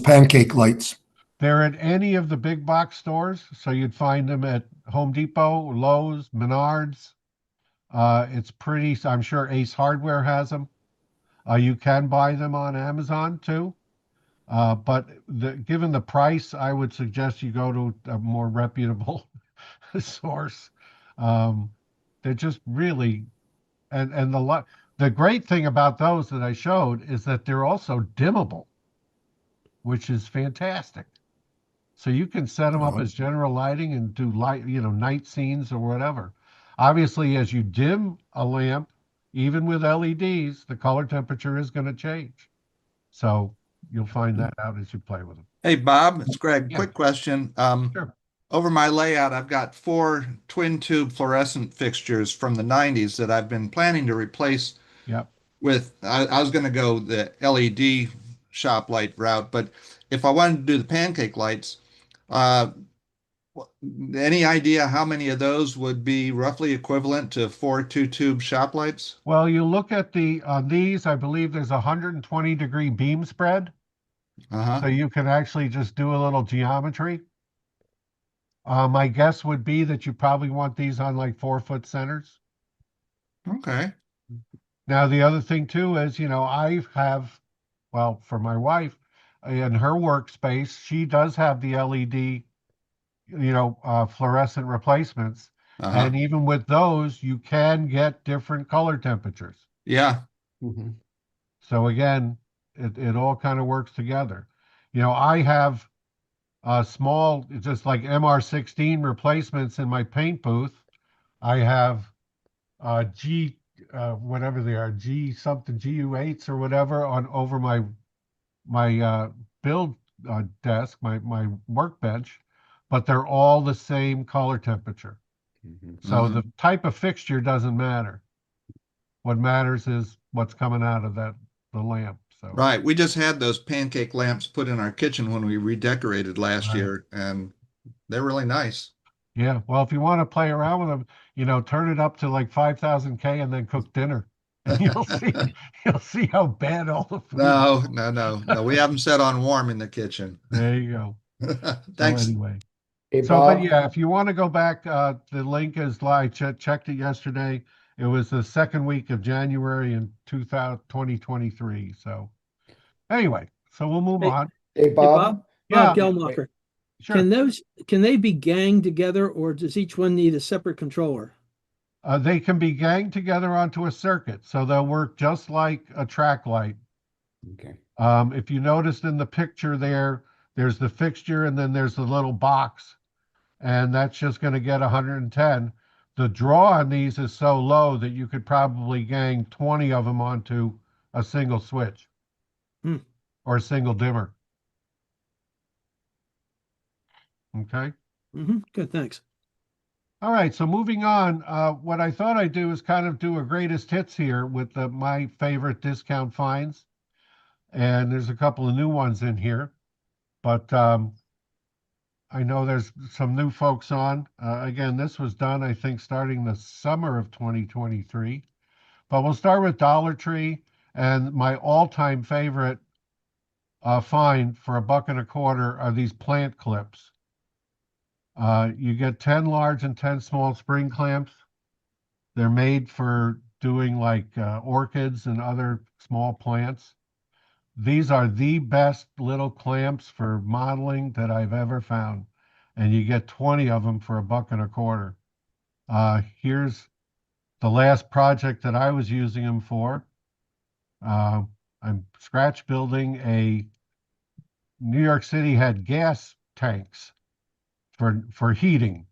pancake lights? They're at any of the big box stores. So you'd find them at Home Depot, Lowe's, Menards. It's pretty, I'm sure Ace Hardware has them. You can buy them on Amazon too. But given the price, I would suggest you go to a more reputable source. They're just really, and the great thing about those that I showed is that they're also dimmable, which is fantastic. So you can set them up as general lighting and do light, you know, night scenes or whatever. Obviously, as you dim a lamp, even with LEDs, the color temperature is going to change. So you'll find that out as you play with them. Hey, Bob, it's Greg. Yeah. Quick question. Sure. Over my layout, I've got 4 twin tube fluorescent fixtures from the 90s that I've been planning to replace Yep. with, I was going to go the LED shop light route, but if I wanted to do the pancake lights, any idea how many of those would be roughly equivalent to 4 2-tube shop lights? Well, you look at these, I believe there's a 120-degree beam spread. So you can actually just do a little geometry. My guess would be that you probably want these on like 4-foot centers. Okay. Now, the other thing too is, you know, I have, well, for my wife, in her workspace, she does have the LED, you know, fluorescent replacements. And even with those, you can get different color temperatures. Yeah. So again, it all kind of works together. You know, I have small, just like MR16 replacements in my paint booth. I have whatever they are, G something, GU8s or whatever on over my build desk, my workbench, but they're all the same color temperature. So the type of fixture doesn't matter. What matters is what's coming out of the lamp. So Right. We just had those pancake lamps put in our kitchen when we redecorated last year, and they're really nice. Yeah. Well, if you want to play around with them, you know, turn it up to like 5,000K and then cook dinner. And you'll see how bad all the food is. No. We have them set on warm in the kitchen. There you go. Thanks. So anyway. Hey, So, but Bob? yeah, if you want to go back, the link is live. Checked it yesterday. It was the second week of January in 2023. So anyway, so we'll move on. Hey, Bob? Yeah. Gelmacher. Sure. Can they be ganged together, or does each one need a separate controller? They can be ganged together onto a circuit, so they'll work just like a track light. Okay. If you noticed in the picture there's the fixture and then there's the little box, and that's just going to get 110. The draw on these is so low that you could probably gang 20 of them onto a single switch or a single dimmer. Okay. Good, thanks. All right, so moving on, what I thought I'd do is kind of do a greatest hits here with my favorite discount finds. And there's a couple of new ones in here. But I know there's some new folks on. Again, this was done, I think, starting the summer of 2023. But we'll start with Dollar Tree, and my all-time favorite find for $1.25 are these plant clips. You get 10 large and 10 small spring clamps. They're made for doing like orchids and other small plants. These are the best little clamps for modeling that I've ever found. And you get 20 of them for $1.25. Here's the last project that I was using them for. I'm scratch building New York City had gas tanks for heating.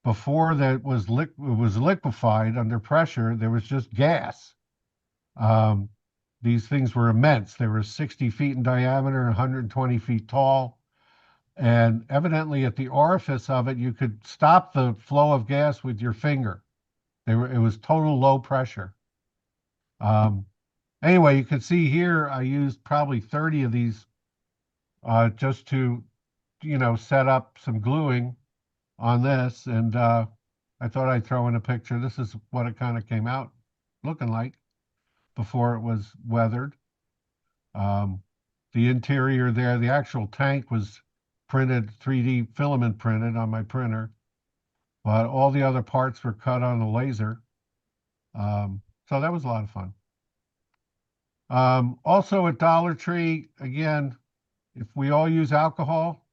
Before that was it was liquefied under pressure, there was just gas. These things were immense. They were 60 feet in diameter, 120 feet tall. And evidently at the orifice of it, you could stop the flow of gas with your finger. It was total low pressure. Anyway, you can see here, I used probably 30 of these just to, set up some gluing on this. And I thought I'd throw in a picture. This is what it kind of came out looking like before it was weathered. The interior there, the actual tank was printed, 3D filament printed on my printer, but all the other parts were cut on a laser. So that was a lot of fun. Also at Dollar Tree, again, if we all use alcohol,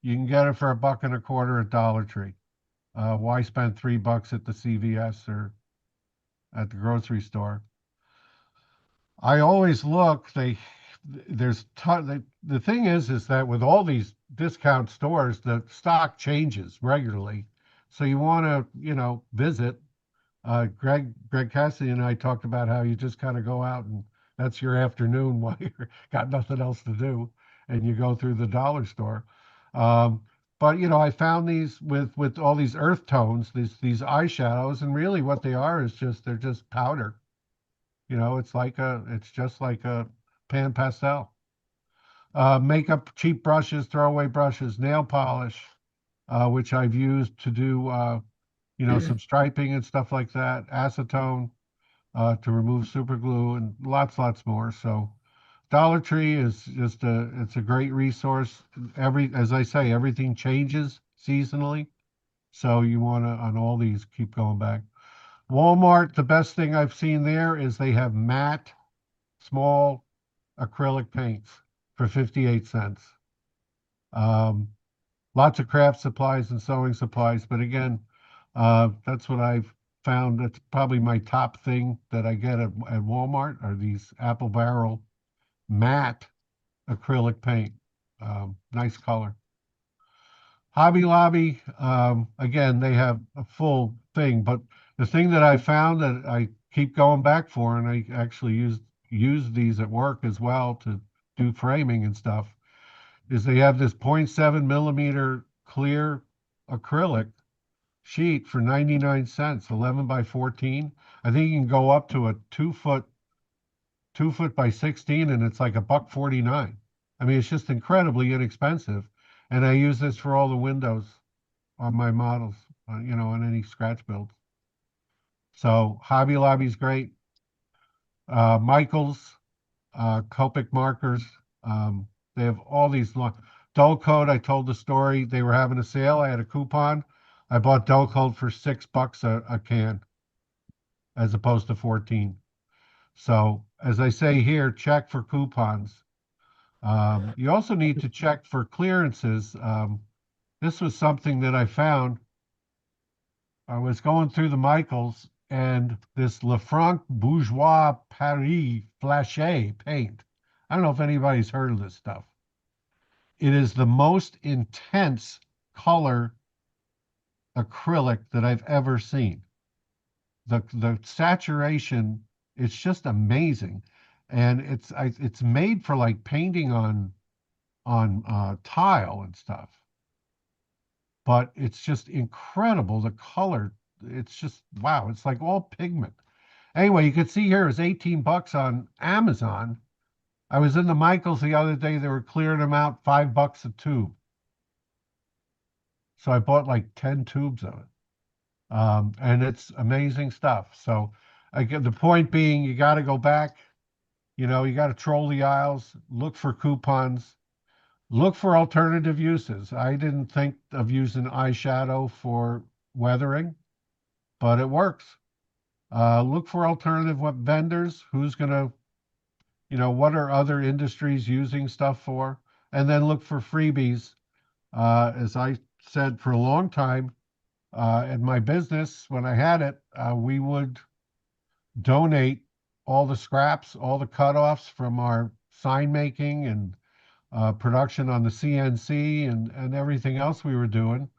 you can get it for $1.25 at Dollar Tree. Why spend $3 at the CVS or at the grocery store? I always look, the thing is that with all these discount stores, the stock changes regularly. So you want to, visit. Greg Cassidy and I talked about how you just kind of go out and that's your afternoon while you got nothing else to do, and you go through the dollar store. But I found these with all these earth tones, these eyeshadows, and really what they are is they're just powder. It's just like a pan pastel. Makeup, cheap brushes, throwaway brushes, nail polish, which I've used to do, some striping and stuff like that, acetone to remove super glue, and lots more. So Dollar Tree is just it's a great resource. As I say, everything changes seasonally. So you want to, on all these, keep going back. Walmart, the best thing I've seen there is they have matte, small acrylic paints for 58 cents. Lots of craft supplies and sewing supplies, but again, that's what I've found. That's probably my top thing that I get at Walmart are these Apple Barrel matte acrylic paint. Nice color. Hobby Lobby, again, they have a full thing, but the thing that I found that I keep going back for, and I actually use these at work as well to do framing and stuff, is they have this 0.7 millimeter clear acrylic sheet for 99 cents, 11 by 14. I think you can go up to a 2 foot by 16, and it's like $1.49. I mean, it's just incredibly inexpensive. And I use this for all the windows on my models, on any scratch builds. So Hobby Lobby's great. Michael's, Copic markers. They have all these Dull Coat. I told the story. They were having a sale. I had a coupon. I bought Dull Coat for $6 a can, as opposed to 14. So as I say here, check for coupons. You also need to check for clearances. This was something that I found. I was going through the Michaels, and this Lefranc Bourgeois Paris Flashe paint. I don't know if anybody's heard of this stuff. It is the most intense color acrylic that I've ever seen. The saturation, it's just amazing. And it's made for like painting on tile and stuff. But it's just incredible. The color, it's just, wow. It's like all pigment. Anyway, you can see here is $18 on Amazon. I was in the Michaels the other day. They were clearing them out $5 a tube. So I bought like 10 tubes of it. And it's amazing stuff. So again, the point being, you got to go back, you got to troll the aisles, look for coupons, look for alternative uses. I didn't think of using eyeshadow for weathering, but it works. Look for alternative vendors. Who's going to, what are other industries using stuff for? And then look for freebies. As I said for a long time, in my business, when I had it, we would donate all the scraps, all the cutoffs from our sign making and production on the CNC and everything else we were doing.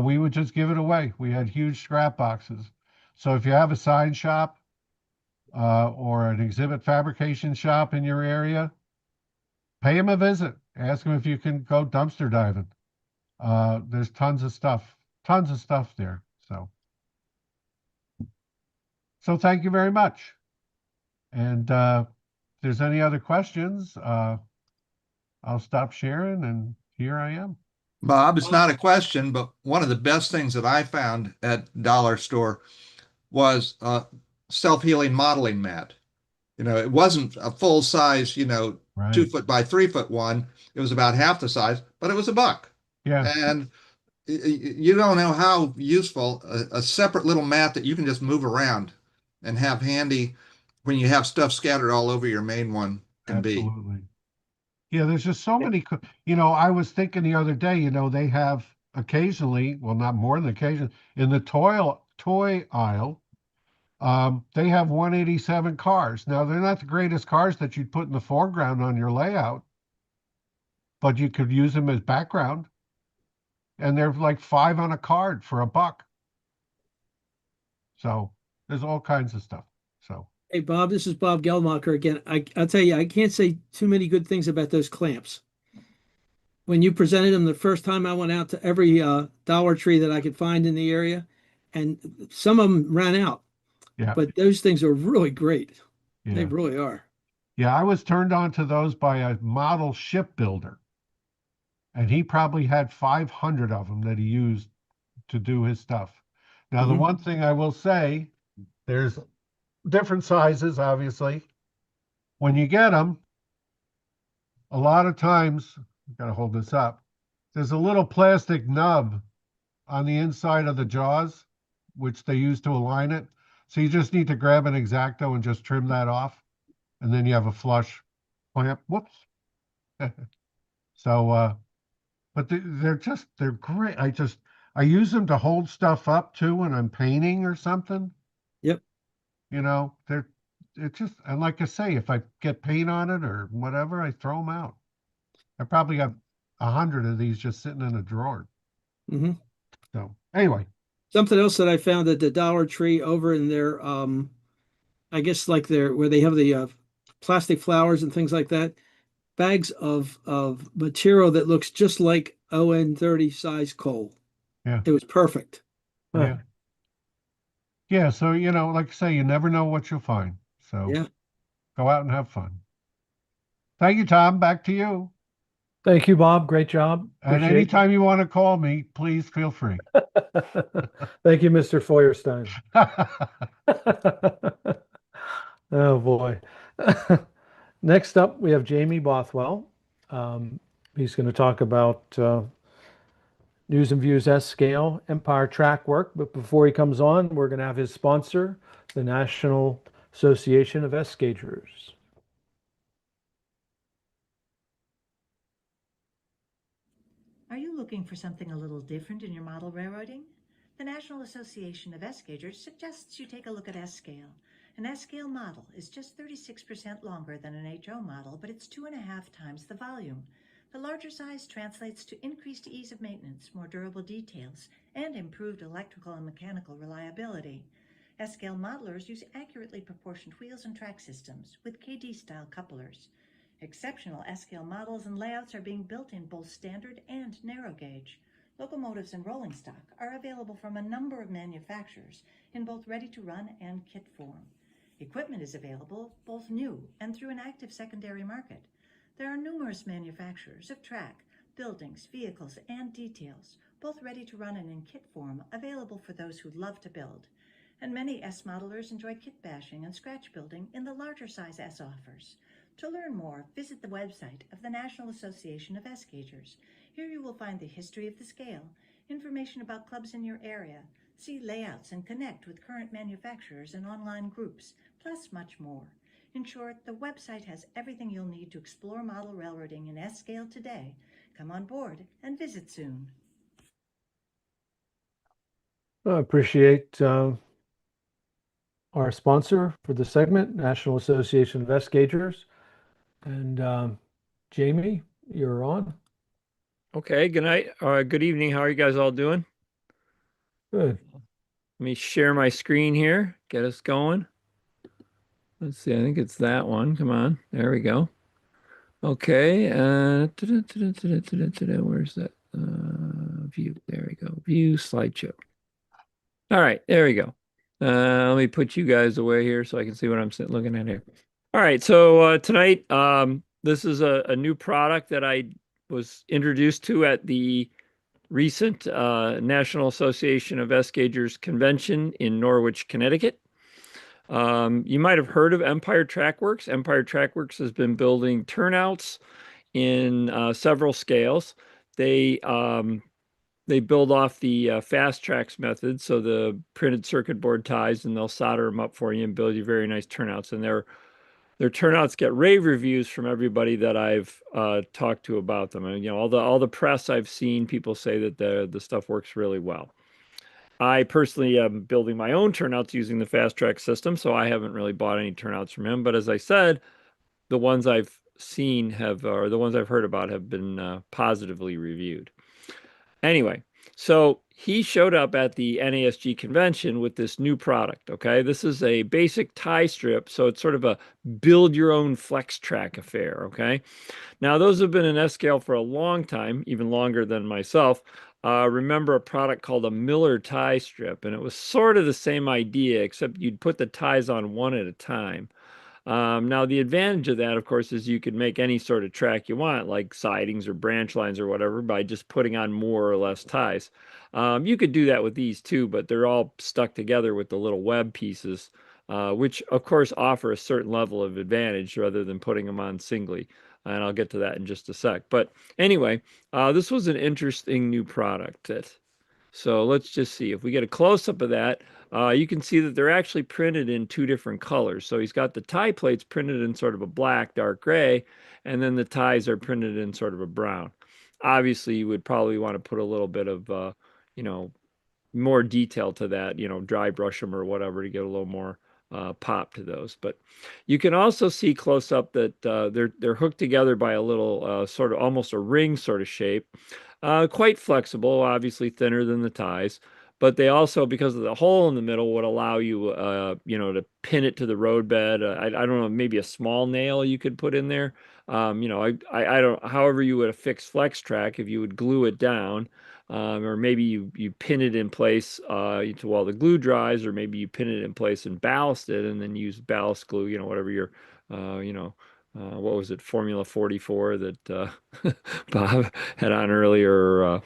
We would just give it away. We had huge scrap boxes. So if you have a sign shop or an exhibit fabrication shop in your area, pay them a visit. Ask them if you can go dumpster diving. There's tons of stuff there. So thank you very much. And if there's any other questions, I'll stop sharing, and here I am. Bob, it's not a question, but one of the best things that I found at dollar store was a self-healing modeling mat. It wasn't a full size, Right. 2 foot by 3 foot one. It was about half the size, but it was $1. Yeah. And you don't know how useful a separate little mat that you can just move around and have handy when you have stuff scattered all over your main one can be. Absolutely. Yeah, there's just so many, I was thinking the other day, they have occasionally, well, not more than occasionally, in the toy aisle, they have 187 cars. Now, they're not the greatest cars that you'd put in the foreground on your layout, but you could use them as background. And they're like 5 on a card for $1. So there's all kinds of stuff. So. Hey, Bob, this is Bob Gelmacher again. I'll tell you, I can't say too many good things about those clamps. When you presented them the first time, I went out to every Dollar Tree that I could find in the area, and some of them ran out. Yeah. But those things are really great. Yeah. They really are. Yeah, I was turned on to those by a model shipbuilder. And he probably had 500 of them that he used to do his stuff. Now, the one thing I will say, there's different sizes, obviously. When you get them, a lot of times, I've got to hold this up, there's a little plastic nub on the inside of the jaws, which they use to align it. So you just need to grab an X-Acto and just trim that off. And then you have a flush clamp. Whoops. So, but they're great. I use them to hold stuff up too when I'm painting or something. Yep. It's just, and like I say, if I get paint on it or whatever, I throw them out. I probably got 100 of these just sitting in a drawer. Mm-hmm. So anyway. Something else that I found at the Dollar Tree over in their, I guess like where they have the plastic flowers and things like that, bags of material that looks just like ON30 size coal. Yeah. It was perfect. Yeah. Yeah. So, like I say, you never know what you'll find. So yeah, go out and have fun. Thank you, Tom. Back to you. Thank you, Bob. Great job. And anytime you want to call me, please feel free. Thank you, Mr. Feuerstein. Oh, boy. Next up, we have Jamie Bothwell. He's going to talk about News and Views S-Scale Empire track work. But before he comes on, we're going to have his sponsor, the National Association of S-Gaugers. Are you looking for something a little different in your model railroading? The National Association of S-Gaugers suggests you take a look at S-Scale. An S-Scale model is just 36% longer than an HO model, but it's 2.5 times the volume. The larger size translates to increased ease of maintenance, more durable details, and improved electrical and mechanical reliability. S-Scale modelers use accurately proportioned wheels and track systems with KD-style couplers. Exceptional S-Scale models and layouts are being built in both standard and narrow gauge. Locomotives and rolling stock are available from a number of manufacturers in both ready-to-run and kit form. Equipment is available, both new and through an active secondary market. There are numerous manufacturers of track, buildings, vehicles, and details, both ready to run and in kit form, available for those who love to build. And many S modelers enjoy kit bashing and scratch building in the larger size S offers. To learn more, visit the website of the National Association of S-Gaugers. Here you will find the history of the scale, information about clubs in your area, see layouts and connect with current manufacturers and online groups, plus much more. In short, the website has everything you'll need to explore model railroading in S-Scale today. Come on board and visit soon. I appreciate our sponsor for the segment, National Association of S-Gaugers. And Jamie, you're on. Okay, good night. Good evening. How are you guys all doing? Good. Let me share my screen here, get us going. Let's see, I think it's that one. Come on, there we go. Okay, where's that? View, there we go. View slideshow. All right, there we go. Let me put you guys away here so I can see what I'm looking at here. All right, so tonight, this is a new product that I was introduced to at the recent National Association of S-Gaugers convention in Norwich, Connecticut. You might have heard of Empire Trackworks. Empire Trackworks has been building turnouts in several scales. They build off the fast tracks method, so the printed circuit board ties, and they'll solder them up for you and build you very nice turnouts. And their turnouts get rave reviews from everybody that I've talked to about them. And all the press I've seen, people say that the stuff works really well. I personally am building my own turnouts using the fast track system, so I haven't really bought any turnouts from him. But as I said, the ones I've seen or the ones I've heard about have been positively reviewed. Anyway, so he showed up at the NASG convention with this new product, okay? This is a basic tie strip, so it's sort of a build your own flex track affair, okay? Now, those have been in S-Scale for a long time, even longer than myself. Remember a product called a Miller tie strip, and it was sort of the same idea, except you'd put the ties on one at a time. Now, the advantage of that, of course, is you could make any sort of track you want, like sidings or branch lines or whatever, by just putting on more or less ties. You could do that with these too, but they're all stuck together with the little web pieces, which, of course, offer a certain level of advantage rather than putting them on singly. And I'll get to that in just a sec. But anyway, this was an interesting new product. So let's just see. If we get a close-up of that, you can see that they're actually printed in two different colors. So he's got the tie plates printed in sort of a black, dark gray, and then the ties are printed in sort of a brown. Obviously, you would probably want to put a little bit of, more detail to that, dry brush them or whatever to get a little more pop to those. But you can also see close up that they're hooked together by a little sort of almost a ring sort of shape. Quite flexible, obviously thinner than the ties, but they also, because of the hole in the middle, would allow you, to pin it to the roadbed. I don't know, maybe a small nail you could put in there. I don't, however you would affix flex track, if you would glue it down, or maybe you pin it in place while the glue dries, or maybe you pin it in place and ballast it, and then use ballast glue, whatever your, what was it, Formula 44 that Bob had on earlier,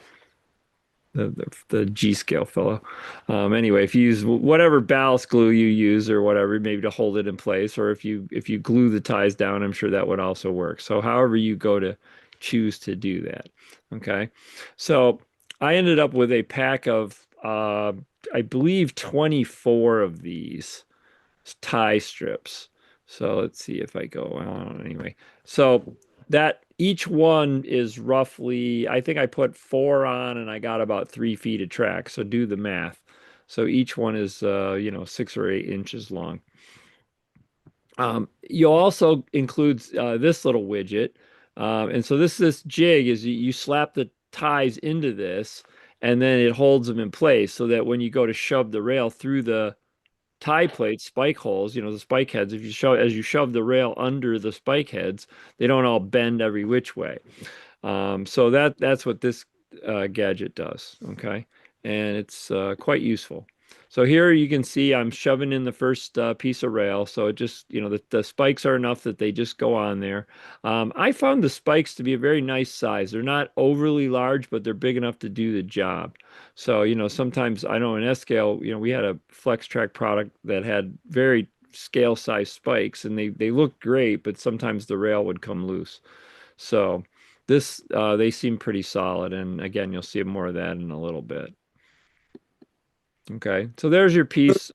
the G-scale fellow. Anyway, if you use whatever ballast glue you use or whatever, maybe to hold it in place, or if you glue the ties down, I'm sure that would also work. So however you go to choose to do that. Okay. So I ended up with a pack of, I believe 24 of these tie strips. So let's see if I go on anyway. So that each one is roughly, I think I put 4 on and I got about 3 feet of track. So do the math. So each one is, 6 or 8 inches long. You also include this little widget. And so this jig is you slap the ties into this, and then it holds them in place so that when you go to shove the rail through the tie plate spike holes, the spike heads, as you shove the rail under the spike heads, they don't all bend every which way. So that's what this gadget does. Okay. And it's quite useful. So here you can see I'm shoving in the first piece of rail. So it just, the spikes are enough that they just go on there. I found the spikes to be a very nice size. They're not overly large, but they're big enough to do the job. So, sometimes I know in S-scale, we had a flex track product that had very scale size spikes and they looked great, but sometimes the rail would come loose. So this, they seem pretty solid. And again, you'll see more of that in a little bit. Okay, so there's your piece.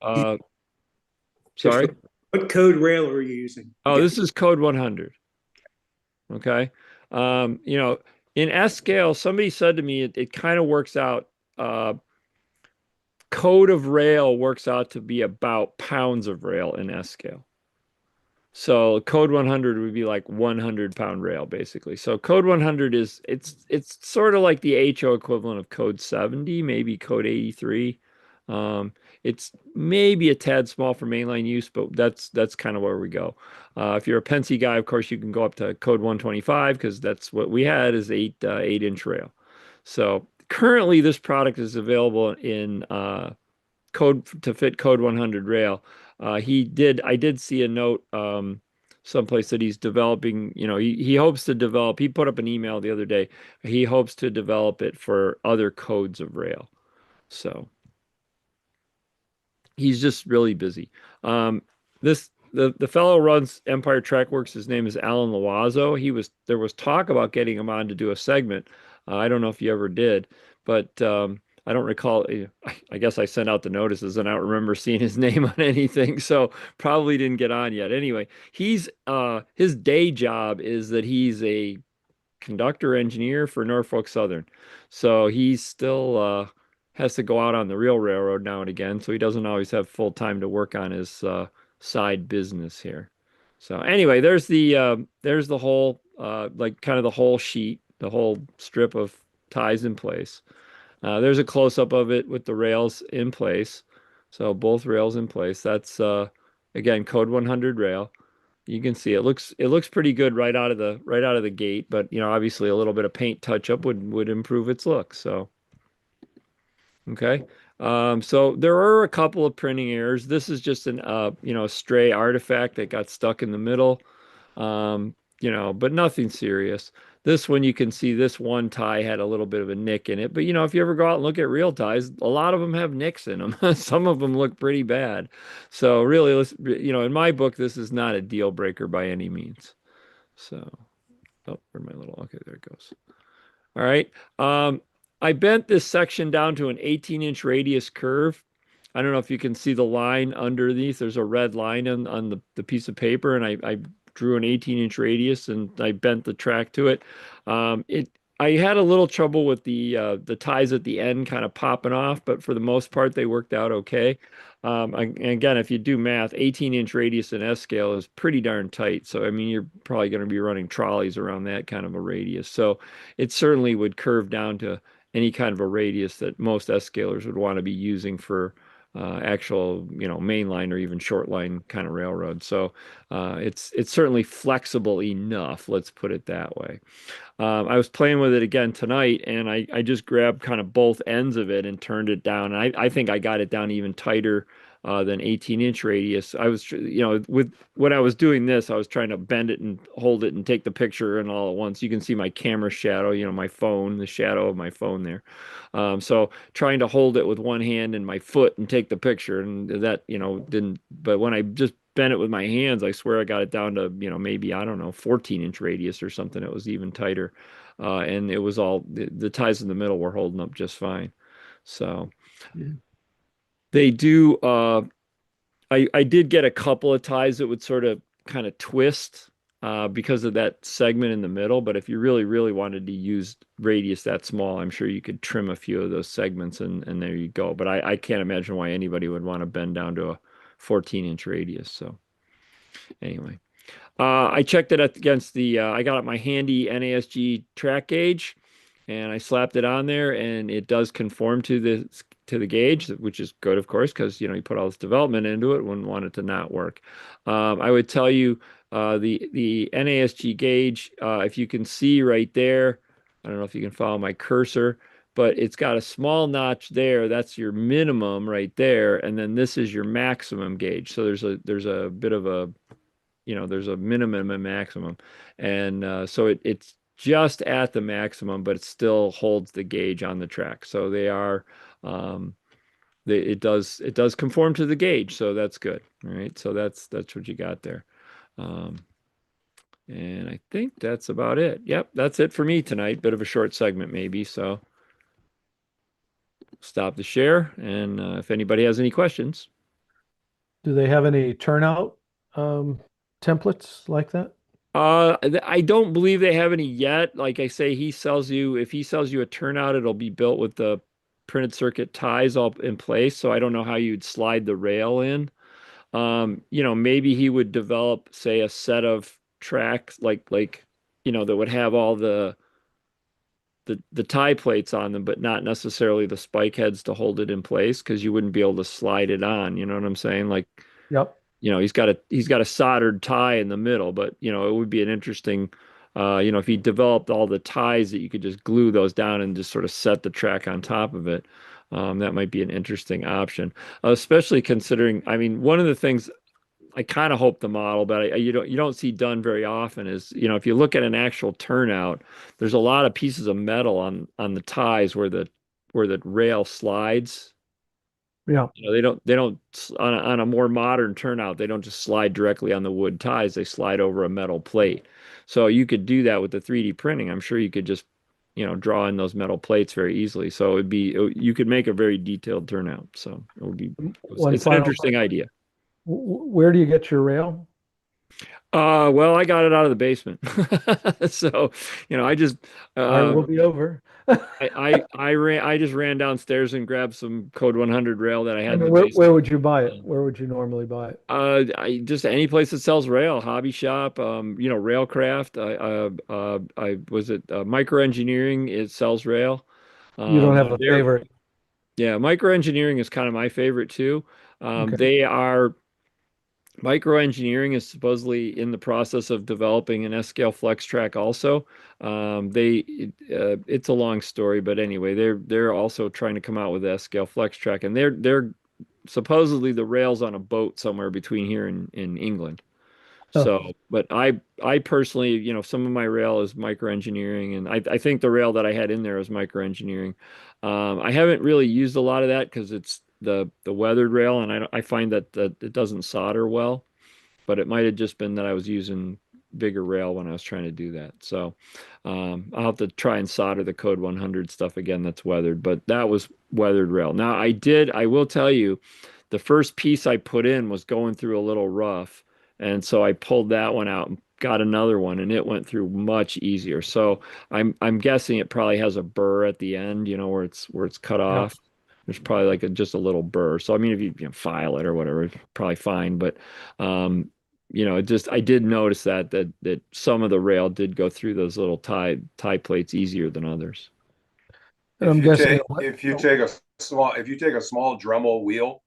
Sorry. What code rail are you using? Oh, this is code 100. Okay. In S scale, somebody said to me it kind of works out. Code of rail works out to be about pounds of rail in S scale. So code 100 would be like 100-pound rail, basically. So code 100 it's sort of like the HO equivalent of code 70, maybe code 83. It's maybe a tad small for mainline use, but that's kind of where we go. If you're a Pensy guy, of course, you can go up to code 125 because that's what we had is 8-inch rail. So currently, this product is available in code to fit code 100 rail. I did see a note someplace that he's developing, he hopes to develop, he put up an email the other day. He hopes to develop it for other codes of rail. So he's just really busy. The fellow runs Empire Trackworks. His name is Alan Loazo. There was talk about getting him on to do a segment. I don't know if you ever did, but I don't recall. I guess I sent out the notices and I don't remember seeing his name on anything, so probably didn't get on yet. Anyway, his day job is that he's a conductor engineer for Norfolk Southern, so he's still has to go out on the real railroad now and again, so he doesn't always have full time to work on his side business here. So anyway, there's the whole like kind of the whole sheet, the whole strip of ties in place. There's a close-up of it with the rails in place. So both rails in place. That's again code 100 rail. You can see it looks pretty good right out of the gate, but obviously a little bit of paint touch up would improve its look. So okay. So there are a couple of printing errors. This is just an a stray artifact that got stuck in the middle. But nothing serious. This one, you can see this one tie had a little bit of a nick in it. But, if you ever go out and look at real ties, a lot of them have nicks in them. Some of them look pretty bad. So really, in my book, this is not a deal breaker by any means. So, oh, where'd my little, okay, there it goes. All right. I bent this section down to an 18-inch radius curve. I don't know if you can see the line underneath. There's a red line on the piece of paper, and I drew an 18-inch radius and I bent the track to it. I had a little trouble with the ties at the end kind of popping off, but for the most part they worked out okay. And again, if you do math, 18-inch radius in S scale is pretty darn tight. So I mean, you're probably going to be running trolleys around that kind of a radius. So it certainly would curve down to any kind of a radius that most S scalers would want to be using for actual, mainline or even short line kind of railroad. So it's certainly flexible enough. Let's put it that way. I was playing with it again tonight, and I just grabbed kind of both ends of it and turned it down. And I think I got it down even tighter than 18-inch radius. I was, when I was doing this, I was trying to bend it and hold it and take the picture and all at once. You can see my camera shadow, my phone, the shadow of my phone there. So trying to hold it with one hand and my foot and take the picture, and that, didn't, but when I just bent it with my hands, I swear I got it down to, maybe, I don't know, 14-inch radius or something. It was even tighter. And it was all, the ties in the middle were holding up just fine. So they do, I did get a couple of ties that would sort of kind of twist because of that segment in the middle. But if you really, really wanted to use radius that small, I'm sure you could trim a few of those segments and there you go. But I can't imagine why anybody would want to bend down to a 14-inch radius. So anyway, I checked it against I got my handy NASG track gauge and I slapped it on there, and it does conform to the gauge, which is good, of course, because you put all this development into it, wouldn't want it to not work. I would tell you the NASG gauge, if you can see right there, I don't know if you can follow my cursor, but it's got a small notch there. That's your minimum right there, and then this is your maximum gauge. So there's a bit of a, there's a minimum and maximum, and so it's just at the maximum, but it still holds the gauge on the track. So they are, it does conform to the gauge, so that's good. All right, so that's what you got there. And I think that's about it. Yep, that's it for me tonight. Bit of a short segment, maybe. So stop the share, and if anybody has any questions. Do they have any turnout templates like that? I don't believe they have any yet. Like I say, if he sells you a turnout, it'll be built with the printed circuit ties all in place. So I don't know how you'd slide the rail in. Maybe he would develop, say, a set of tracks like that would have all the tie plates on them, but not necessarily the spike heads to hold it in place, because you wouldn't be able to slide it on. You know what I'm saying? Like, yep. He's got a soldered tie in the middle, but it would be an interesting, if he developed all the ties that you could just glue those down and just sort of set the track on top of it. That might be an interesting option, especially considering, I mean, one of the things I kind of hope the model, but you don't see done very often is, if you look at an actual turnout, there's a lot of pieces of metal on the ties where the rail slides. Yeah. They don't on a more modern turnout, they don't just slide directly on the wood ties, they slide over a metal plate. So you could do that with the 3D printing. I'm sure you could just, draw in those metal plates very easily. So you could make a very detailed turnout. So it's an interesting idea. Where do you get your rail? Well, I got it out of the basement. So, I just I will be over. I just ran downstairs and grabbed some Code 100 rail that I had in the Where basement. would you buy it? Where would you normally buy it? I just any place that sells rail, hobby shop, Railcraft. I was it Micro Engineering. It sells rail. You don't have a favorite? Yeah, Micro Engineering is kind of my favorite too. Okay. Micro Engineering is supposedly in the process of developing an S-scale flex track also. It's a long story, but anyway, they're also trying to come out with S-scale flex track, and they're supposedly the rails on a boat somewhere between here and in England. So, but I personally, some of my rail is Micro Engineering, and I think the rail that I had in there was Micro Engineering. I haven't really used a lot of that because it's the weathered rail, and I find that it doesn't solder well, but it might have just been that I was using bigger rail when I was trying to do that. So I'll have to try and solder the Code 100 stuff again that's weathered, but that was weathered rail. Now I will tell you, the first piece I put in was going through a little rough, and so I pulled that one out and got another one, and it went through much easier. So I'm guessing it probably has a burr at the end, where it's cut off. There's probably like just a little burr. So I mean, if you file it or whatever, it's probably fine. But I did notice that some of the rail did go through those little tie plates easier than others. And I'm guessing if you take a small Dremel wheel,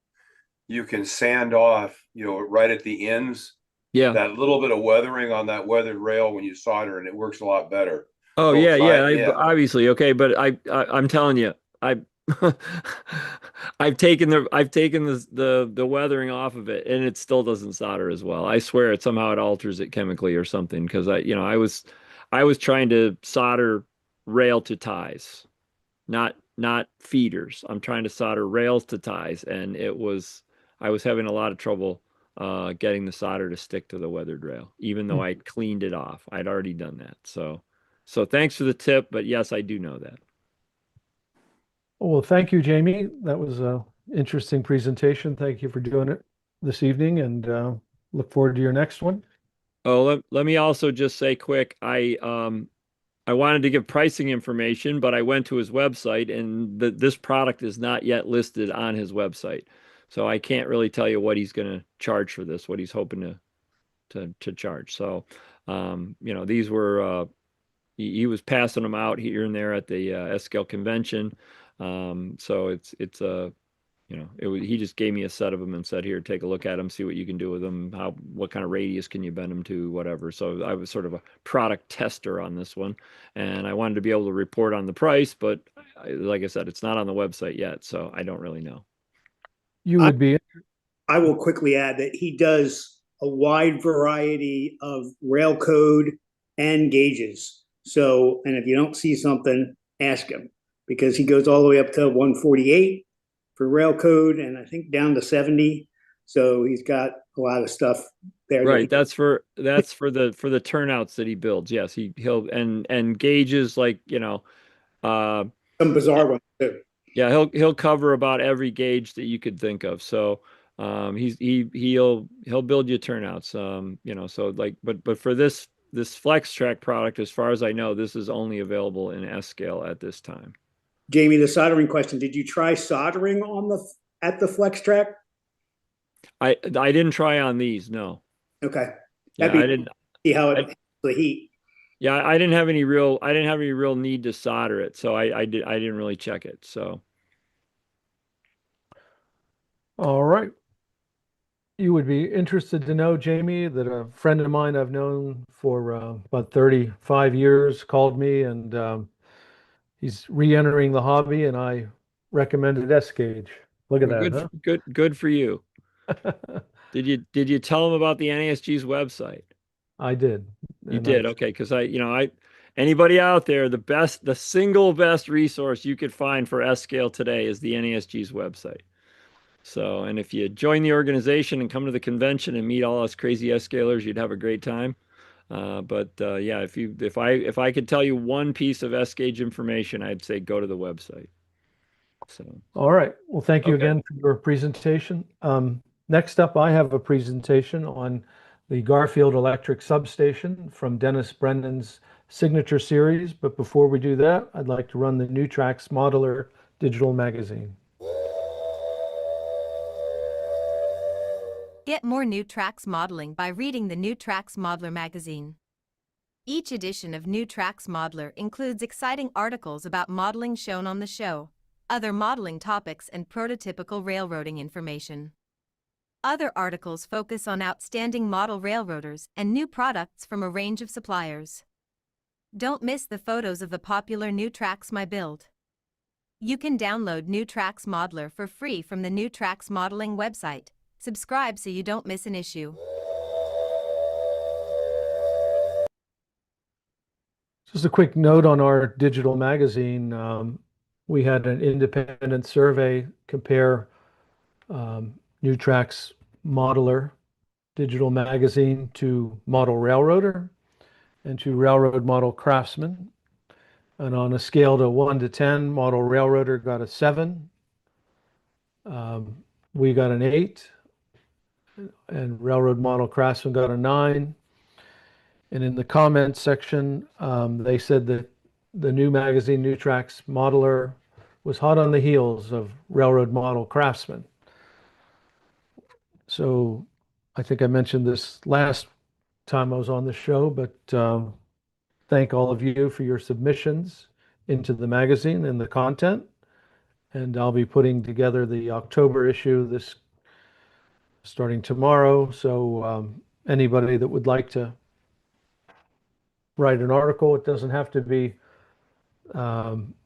you can sand off, right at the ends. Yeah. That little bit of weathering on that weathered rail when you solder, and it works a lot better. Oh yeah. Obviously, okay, but I'm telling you, I've taken the weathering off of it, and it still doesn't solder as well. I swear it alters it chemically or something, because I was trying to solder rail to ties, not feeders. I'm trying to solder rails to ties, and I was having a lot of trouble getting the solder to stick to the weathered rail, even though I cleaned it off. I'd already done that. So thanks for the tip, but yes, I do know that. Well, thank you, Jamie. That was an interesting presentation. Thank you for doing it this evening, and look forward to your next one. Oh, let me also just say quick, I wanted to give pricing information, but I went to his website, and this product is not yet listed on his website. So I can't really tell you what he's going to charge for this, what he's hoping to charge. So, these were, he was passing them out here and there at the S-scale convention. So he just gave me a set of them and said, here, take a look at them, see what you can do with them. What kind of radius can you bend them to, whatever. So I was sort of a product tester on this one, and I wanted to be able to report on the price, but like I said, it's not on the website yet, so I don't really know. You would be. I will quickly add that he does a wide variety of rail code and gauges. So, and if you don't see something, ask him, because he goes all the way up to 148 for rail code and I think down to 70. So he's got a lot of stuff there. Right, that's for the turnouts that he builds. Yes, he'll and gauges, like, some bizarre ones too. Yeah, he'll cover about every gauge that you could think of. So he'll build you turnouts. So like, but for this Flex Track product, as far as I know, this is only available in S scale at this time. Jamie, the soldering question: did you try soldering at the Flex Track? I didn't try on these, no. Okay. Yeah, I didn't see how it handles the heat. Yeah, I didn't have any real need to solder it, so I didn't really check it. So All right. You would be interested to know, Jamie, that a friend of mine I've known for about 35 years called me, and he's re-entering the hobby, and I recommended S-Gauge. Look at that, huh? Good for you. Did you tell him about the NASG's website? I did. You did, okay, because anybody out there, the single best resource you could find for S scale today is the NASG's website. So, and if you join the organization and come to the convention and meet all us crazy S scalers, you'd have a great time. Yeah, if I could tell you one piece of S gauge information, I'd say go to the website. So, all right. Well, thank you again for your presentation. Next up, I have a presentation on the Garfield electric substation from Dennis Brennan's signature series. But before we do that, I'd like to run the New Tracks Modeler digital magazine. Get more New Tracks modeling by reading the New Tracks Modeler magazine. Each edition of New Tracks Modeler includes exciting articles about modeling shown on the show, other modeling topics, and prototypical railroading information. Other articles focus on outstanding model railroaders and new products from a range of suppliers. Don't miss the photos of the popular New Tracks My Build. You can download New Tracks Modeler for free from the New Tracks Modeling website. Subscribe so you don't miss an issue. Just a quick note on our digital magazine. We had an independent survey compare New Tracks Modeler digital magazine to Model Railroader and to Railroad Model Craftsman. And on a scale to 1 to 10, Model Railroader got a 7. We got an 8. And Railroad Model Craftsman got a 9. And in the comments section, they said that the new magazine, New Tracks Modeler, was hot on the heels of Railroad Model Craftsman. So I think I mentioned this last time I was on the show, but thank all of you for your submissions into the magazine and the content. And I'll be putting together the October issue starting tomorrow. So anybody that would like to write an article, it doesn't have to be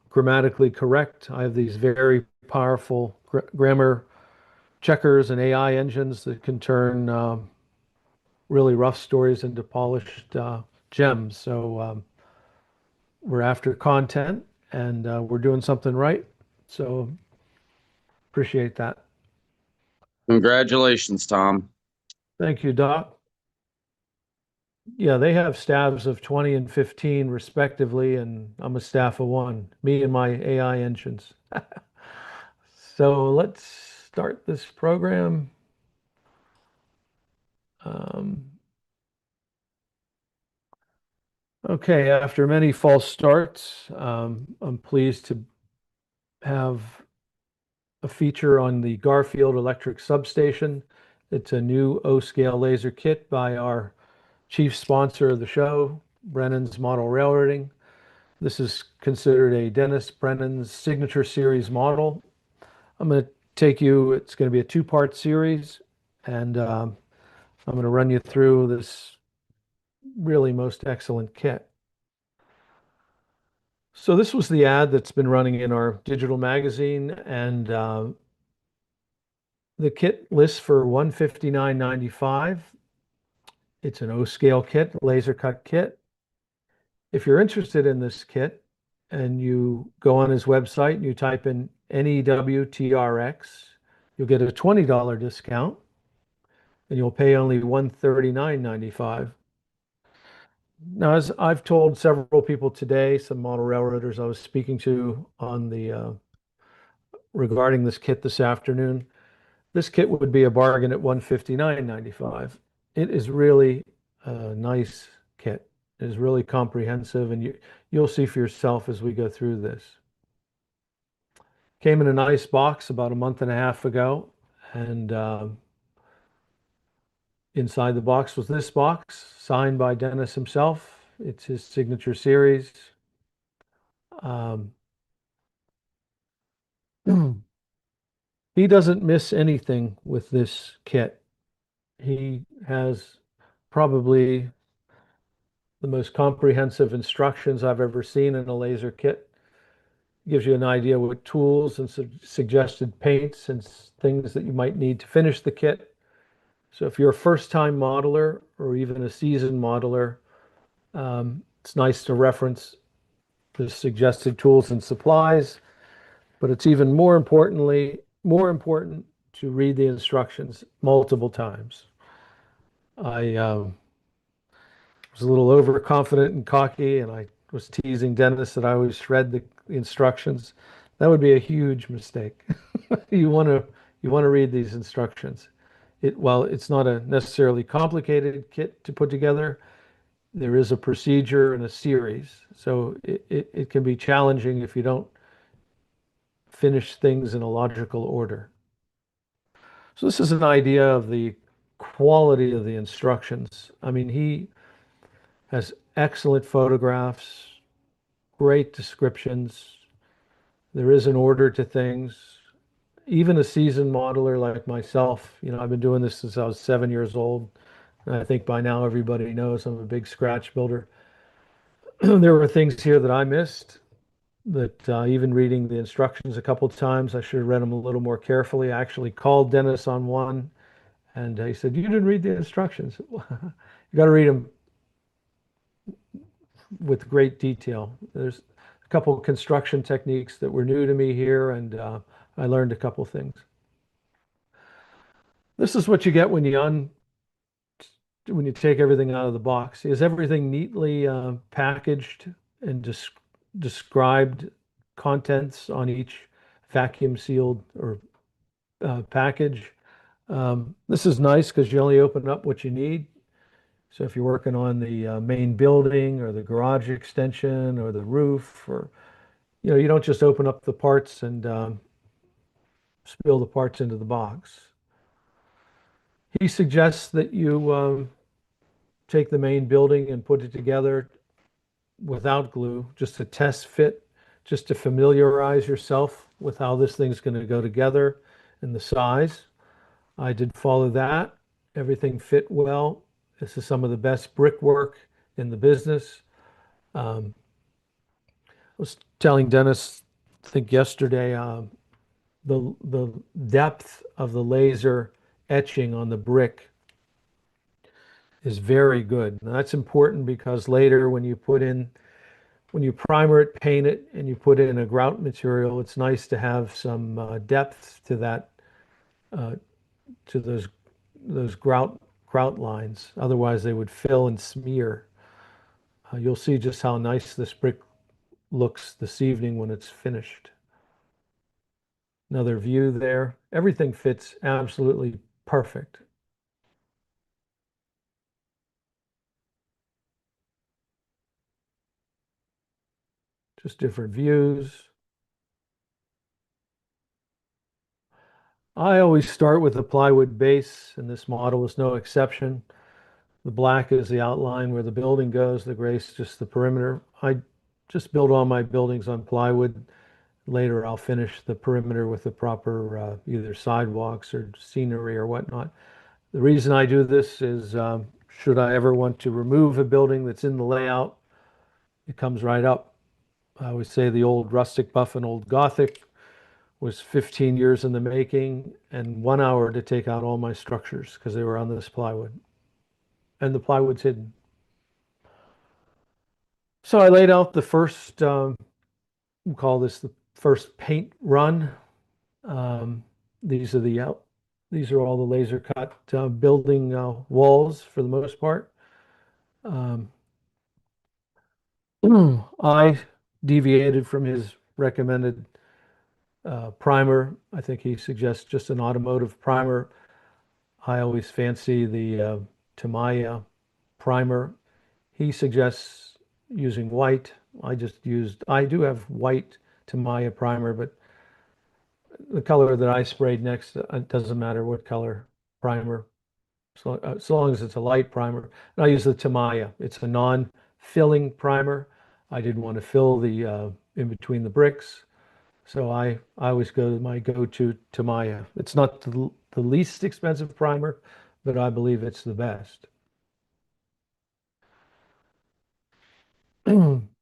grammatically correct. I have these very powerful grammar checkers and AI engines that can turn really rough stories into polished gems. So we're after content, and we're doing something right. So appreciate that. Congratulations, Tom. Thank you, Doc. Yeah, they have staffs of 20 and 15 respectively, and I'm a staff of 1, me and my AI engines. So let's start this program. Okay, after many false starts, I'm pleased to have a feature on the Garfield electric substation. It's a new O-scale laser kit by our chief sponsor of the show, Brennan's Model Railroading. This is considered a Dennis Brennan's signature series model. I'm going to take you, it's going to be a 2-part series, and I'm going to run you through this really most excellent kit. So this was the ad that's been running in our digital magazine, and the kit lists for $159.95. It's an O-scale kit, laser cut kit. If you're interested in this kit and you go on his website and you type in NEWTRX, you'll get a $20 discount and you'll pay only $139.95. Now, as I've told several people today, some model railroaders I was speaking to on the regarding this kit this afternoon, this kit would be a bargain at $159.95. It is really a nice kit. It is really comprehensive, and you'll see for yourself as we go through this. Came in a nice box about a month and a half ago, and inside the box was this box, signed by Dennis himself. It's his signature series. He doesn't miss anything with this kit. He has probably the most comprehensive instructions I've ever seen in a laser kit. Gives you an idea what tools and suggested paints and things that you might need to finish the kit. So if you're a first-time modeler or even a seasoned modeler, it's nice to reference the suggested tools and supplies, but it's even more important to read the instructions multiple times. I was a little overconfident and cocky, and I was teasing Dennis that I always read the instructions. That would be a huge mistake. You want to read these instructions. While it's not a necessarily complicated kit to put together, there is a procedure and a series. So it can be challenging if you don't finish things in a logical order. So this is an idea of the quality of the instructions. I mean, he has excellent photographs, great descriptions. There is an order to things. Even a seasoned modeler like myself, I've been doing this since I was 7 years old. And I think by now everybody knows I'm a big scratch builder. There were things here that I missed that even reading the instructions a couple of times, I should have read them a little more carefully. I actually called Dennis on one, and he said, "You didn't read the instructions." You got to read them with great detail. There's a couple of construction techniques that were new to me here, and I learned a couple things. This is what you get when you take everything out of the box. Is everything neatly packaged and described contents on each vacuum sealed or package. This is nice because you only open up what you need. So if you're working on the main building or the garage extension or the roof, or you don't just open up the parts and spill the parts into the box. He suggests that you take the main building and put it together without glue, just to test fit, just to familiarize yourself with how this thing's going to go together and the size. I did follow that. Everything fit well. This is some of the best brickwork in the business. I was telling Dennis, I think yesterday, the depth of the laser etching on the brick is very good. Now, that's important because later when you primer it, paint it, and you put in a grout material, it's nice to have some depth to that, to those grout lines. Otherwise, they would fill and smear. You'll see just how nice this brick looks this evening when it's finished. Another view there. Everything fits absolutely perfect. Just different views. I always start with a plywood base, and this model is no exception. The black is the outline where the building goes. The gray is just the perimeter. I just build all my buildings on plywood. Later, I'll finish the perimeter with the proper either sidewalks or scenery or whatnot. The reason I do this is should I ever want to remove a building that's in the layout, it comes right up. I always say the old rustic buff and old Gothic was 15 years in the making and 1 hour to take out all my structures because they were on this plywood. And the plywood's hidden. So I laid out the first, we'll call this the first paint run. Um, these are these are all the laser cut building walls for the most part. I deviated from his recommended primer. I think he suggests just an automotive primer. I always fancy the Tamiya primer. He suggests using white. I do have white Tamiya primer, but the color that I sprayed next, it doesn't matter what color primer, so long as it's a light primer. And I use the Tamiya. It's a non-filling primer. I didn't want to fill the in between the bricks, so I always go to my go-to Tamiya. It's not the least expensive primer, but I believe it's the best.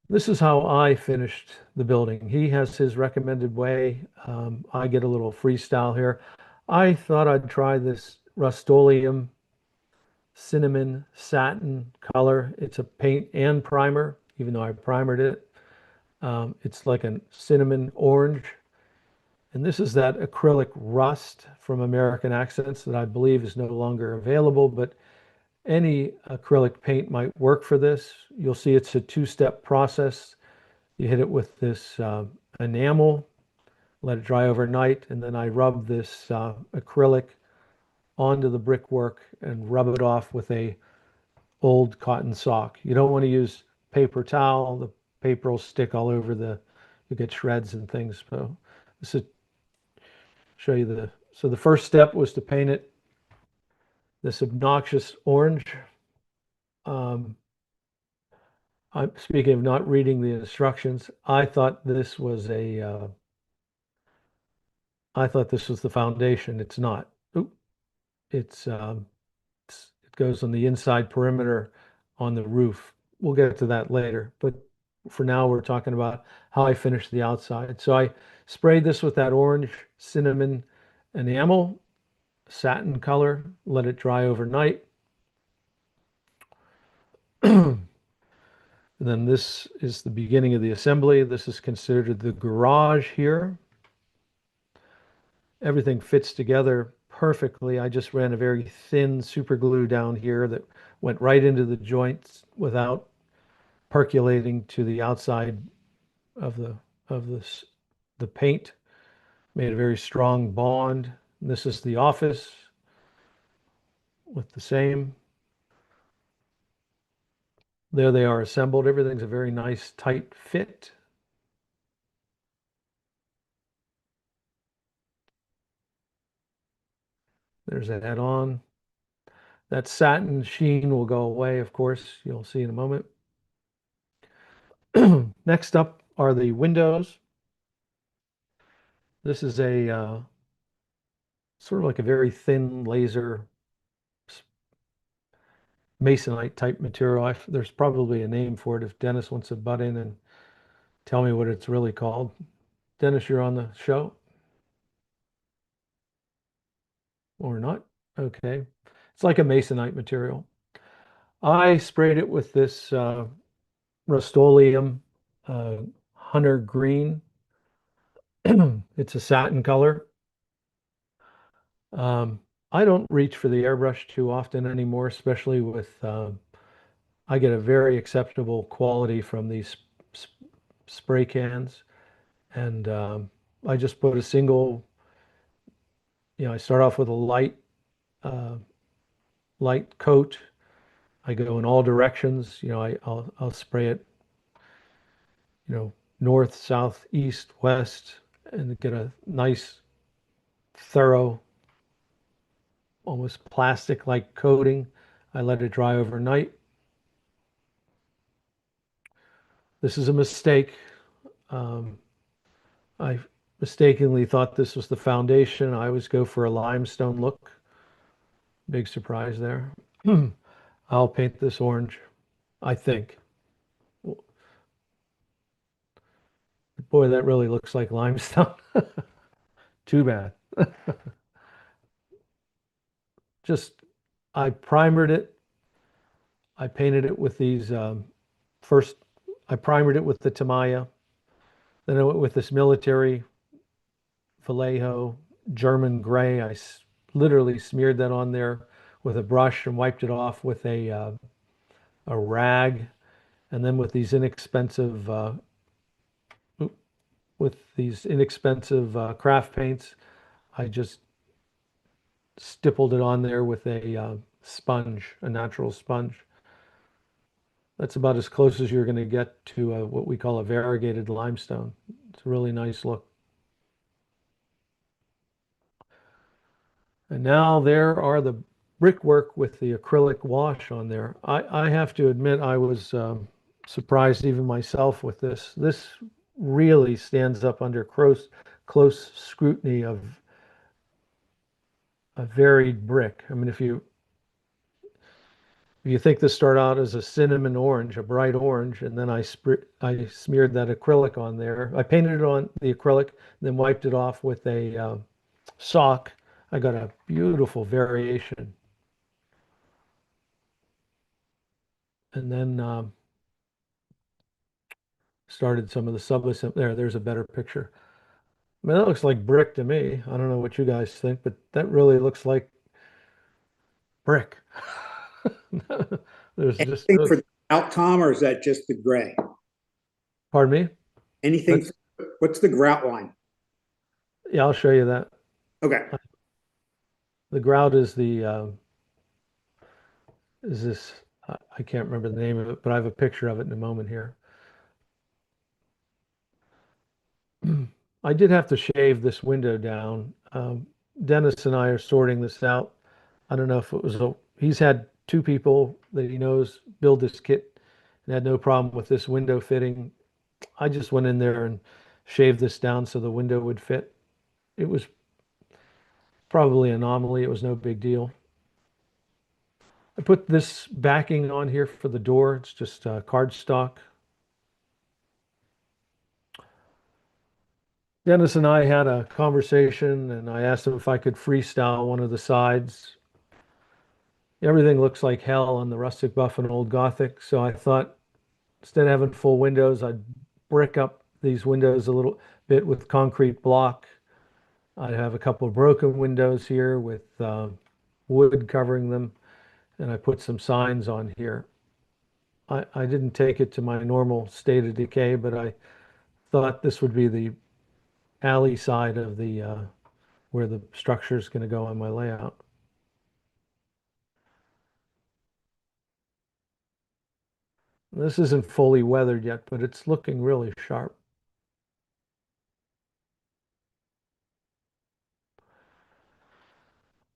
This is how I finished the building. He has his recommended way. I get a little freestyle here. I thought I'd try this Rust-Oleum cinnamon satin color. It's a paint and primer, even though I primered it. It's like a cinnamon orange. And this is that acrylic rust from American Accents that I believe is no longer available, but any acrylic paint might work for this. You'll see it's a two-step process. You hit it with this enamel, let it dry overnight, and then I rub this acrylic onto the brickwork and rub it off with a old cotton sock. You don't want to use paper towel. The paper will stick all over you get shreds and things. So this is show you so the first step was to paint it this obnoxious orange. I'm speaking of not reading the instructions. I thought this was the foundation. It's not. Oop. It goes on the inside perimeter on the roof. We'll get to that later, but for now we're talking about how I finished the outside. So I sprayed this with that orange cinnamon enamel, satin color, let it dry overnight. And then this is the beginning of the assembly. This is considered the garage here. Everything fits together perfectly. I just ran a very thin super glue down here that went right into the joints without percolating to the outside of the paint. Made a very strong bond. This is the office with the same. There they are assembled. Everything's a very nice tight fit. There's that add-on. That satin sheen will go away, of course. You'll see in a moment. Next up are the windows. This is a sort of like a very thin laser masonite type material. There's probably a name for it if Dennis wants to butt in and tell me what it's really called. Dennis, you're on the show? Or not? Okay. It's like a masonite material. I sprayed it with this Rust-Oleum Hunter Green. It's a satin color. I don't reach for the airbrush too often anymore, especially with I get a very acceptable quality from these spray cans, and I just put a single. I start off with a light coat. I go in all directions. I'll spray it. North, south, east, west, and get a nice, thorough, almost plastic-like coating. I let it dry overnight. This is a mistake. I mistakenly thought this was the foundation. I always go for a limestone look. Big surprise there. I'll paint this orange, I think. Boy, that really looks like limestone. Too bad. Just, I primered it. I painted it with these, first, I primered it with the Tamiya. Then I went with this military Vallejo German gray. Literally smeared that on there with a brush and wiped it off with a rag. And then with these inexpensive craft paints, I just stippled it on there with a sponge, a natural sponge. That's about as close as you're going to get to what we call a variegated limestone. It's a really nice look. And now there are the brickwork with the acrylic wash on there. I have to admit I was surprised even myself with this. This really stands up under close scrutiny of a varied brick. I mean, if you think this started out as a cinnamon orange, a bright orange, and then I smeared that acrylic on there. I painted it on the acrylic, then wiped it off with a sock. I got a beautiful variation. And then started some of the subassembly. There's a better picture. I mean, that looks like brick to me. I don't know what you guys think, but that really looks like brick. There's just Anything for the grout, Tom, or is that just the gray? Pardon me? Anything? What's the grout line? Yeah, I'll show you that. Okay. The grout is this, I can't remember the name of it, but I have a picture of it in a moment here. I did have to shave this window down. Dennis and I are sorting this out. I don't know if it was he's had two people that he knows build this kit and had no problem with this window fitting. I just went in there and shaved this down so the window would fit. It was probably an anomaly. It was no big deal. I put this backing on here for the door. It's just cardstock. Dennis and I had a conversation and I asked him if I could freestyle one of the sides. Everything looks like hell on the rustic buff and old Gothic, so I thought instead of having full windows, I'd brick up these windows a little bit with concrete block. I have a couple of broken windows here with wood covering them, and I put some signs on here. I didn't take it to my normal state of decay, but I thought this would be the alley side of the where the structure is going to go on my layout. This isn't fully weathered yet, but it's looking really sharp.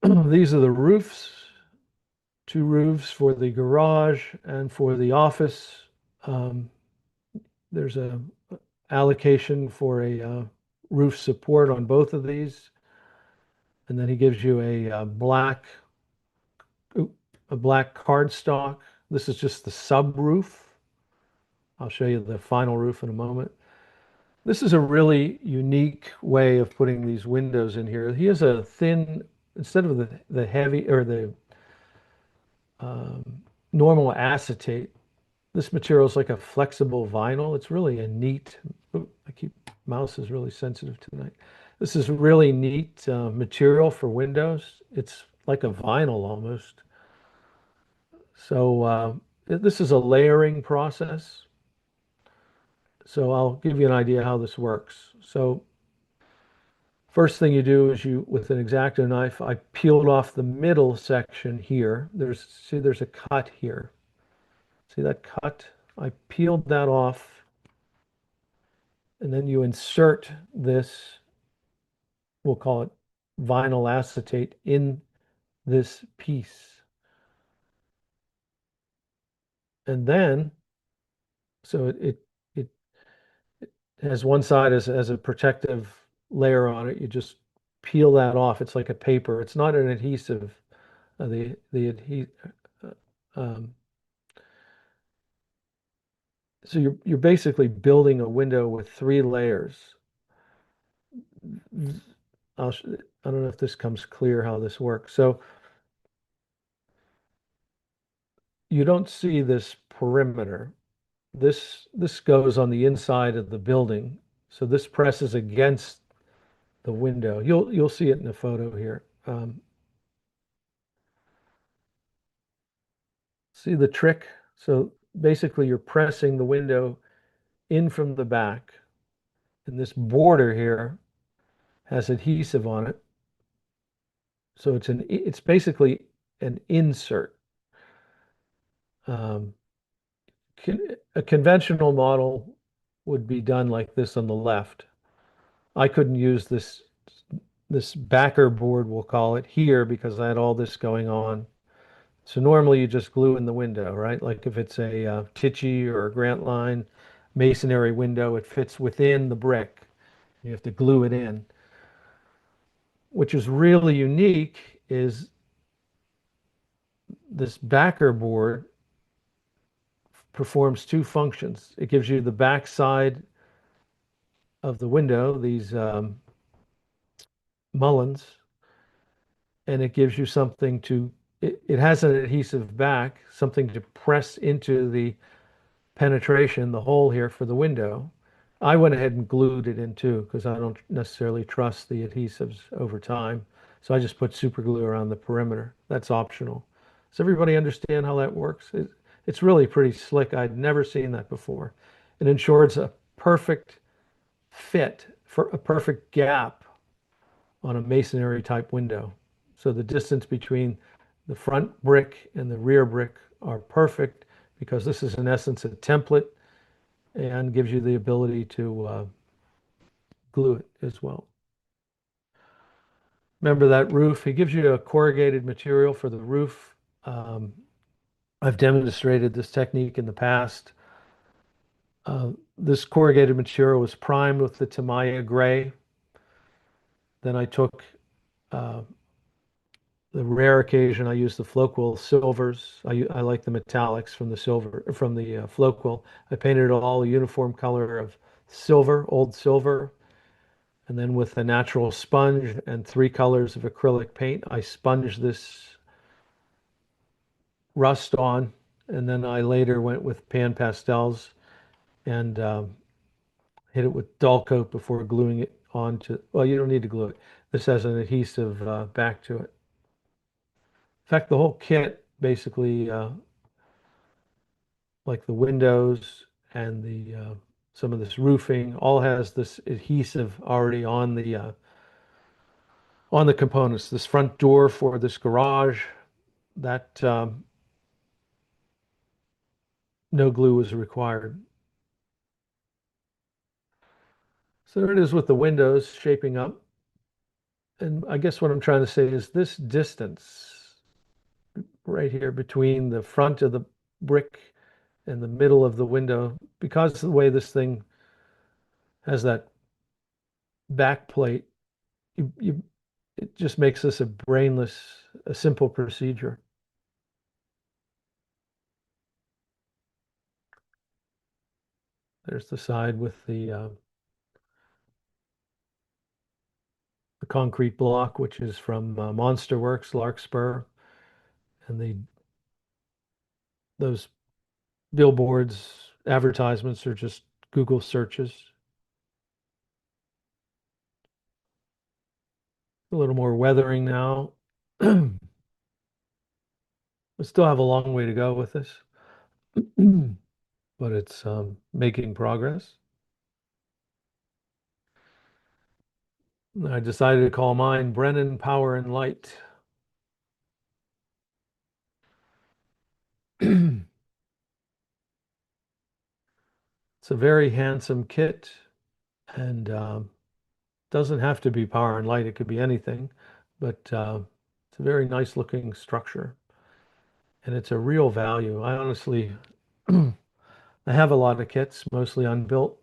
These are the roofs, two roofs for the garage and for the office. There's a allocation for a roof support on both of these. And then he gives you a black cardstock. This is just the sub roof. I'll show you the final roof in a moment. This is a really unique way of putting these windows in here. He has a thin, instead of the heavy or the normal acetate, this material is like a flexible vinyl. It's really a neat, mouse is really sensitive tonight. This is really neat material for windows. It's like a vinyl almost. So this is a layering process. So I'll give you an idea how this works. So first thing you do is with an X-Acto knife, I peeled off the middle section here. There's a cut here. See that cut? I peeled that off. And then you insert this, we'll call it vinyl acetate, in this piece. And then, so it has one side as a protective layer on it. You just peel that off. It's like a paper. It's not an adhesive. The So you're basically building a window with 3 layers. I don't know if this comes clear how this works. So you don't see this perimeter. This goes on the inside of the building. So this presses against the window. You'll see it in the photo here. See the trick? So basically you're pressing the window in from the back, and this border here has adhesive on it. So it's basically an insert. Um, a conventional model would be done like this on the left. I couldn't use this backer board, we'll call it, here because I had all this going on. So normally you just glue in the window, right? Like if it's a Tichy or a Grant Line masonry window, it fits within the brick. You have to glue it in. Which is really unique is this backer board performs 2 functions. It gives you the back side of the window, these mullins, and it gives you something it has an adhesive back, something to press into the penetration, the hole here for the window. I went ahead and glued it in too because I don't necessarily trust the adhesives over time. So I just put super glue around the perimeter. That's optional. Does everybody understand how that works? It's really pretty slick. I'd never seen that before. It ensures a perfect fit for a perfect gap on a masonry type window. So the distance between the front brick and the rear brick are perfect because this is in essence a template and gives you the ability to glue it as well. Remember that roof? He gives you a corrugated material for the roof. I've demonstrated this technique in the past. This corrugated material was primed with the Tamiya gray. Then I took the rare occasion I use the Floquil silvers. I like the metallics from the Floquil. I painted it all a uniform color of silver, old silver, and then with a natural sponge and 3 colors of acrylic paint, I sponged this rust on, and then I later went with pan pastels and hit it with dull coat before gluing it onto. Well, you don't need to glue it. This has an adhesive back to it. In fact, the whole kit basically, like the windows and the some of this roofing, all has this adhesive already on the components. This front door for this garage, that no glue is required. So there it is with the windows shaping up. And I guess what I'm trying to say is this distance right here between the front of the brick and the middle of the window, because of the way this thing has that back plate, it just makes this a simple procedure. There's the side with the concrete block, which is from Monster Works, Larkspur, and those billboards, advertisements are just Google searches. A little more weathering now. We still have a long way to go with this, but it's making progress. I decided to call mine Brennan Power and Light. It's a very handsome kit and doesn't have to be power and light. It could be anything, but it's a very nice looking structure and it's a real value. I honestly, I have a lot of kits, mostly unbuilt,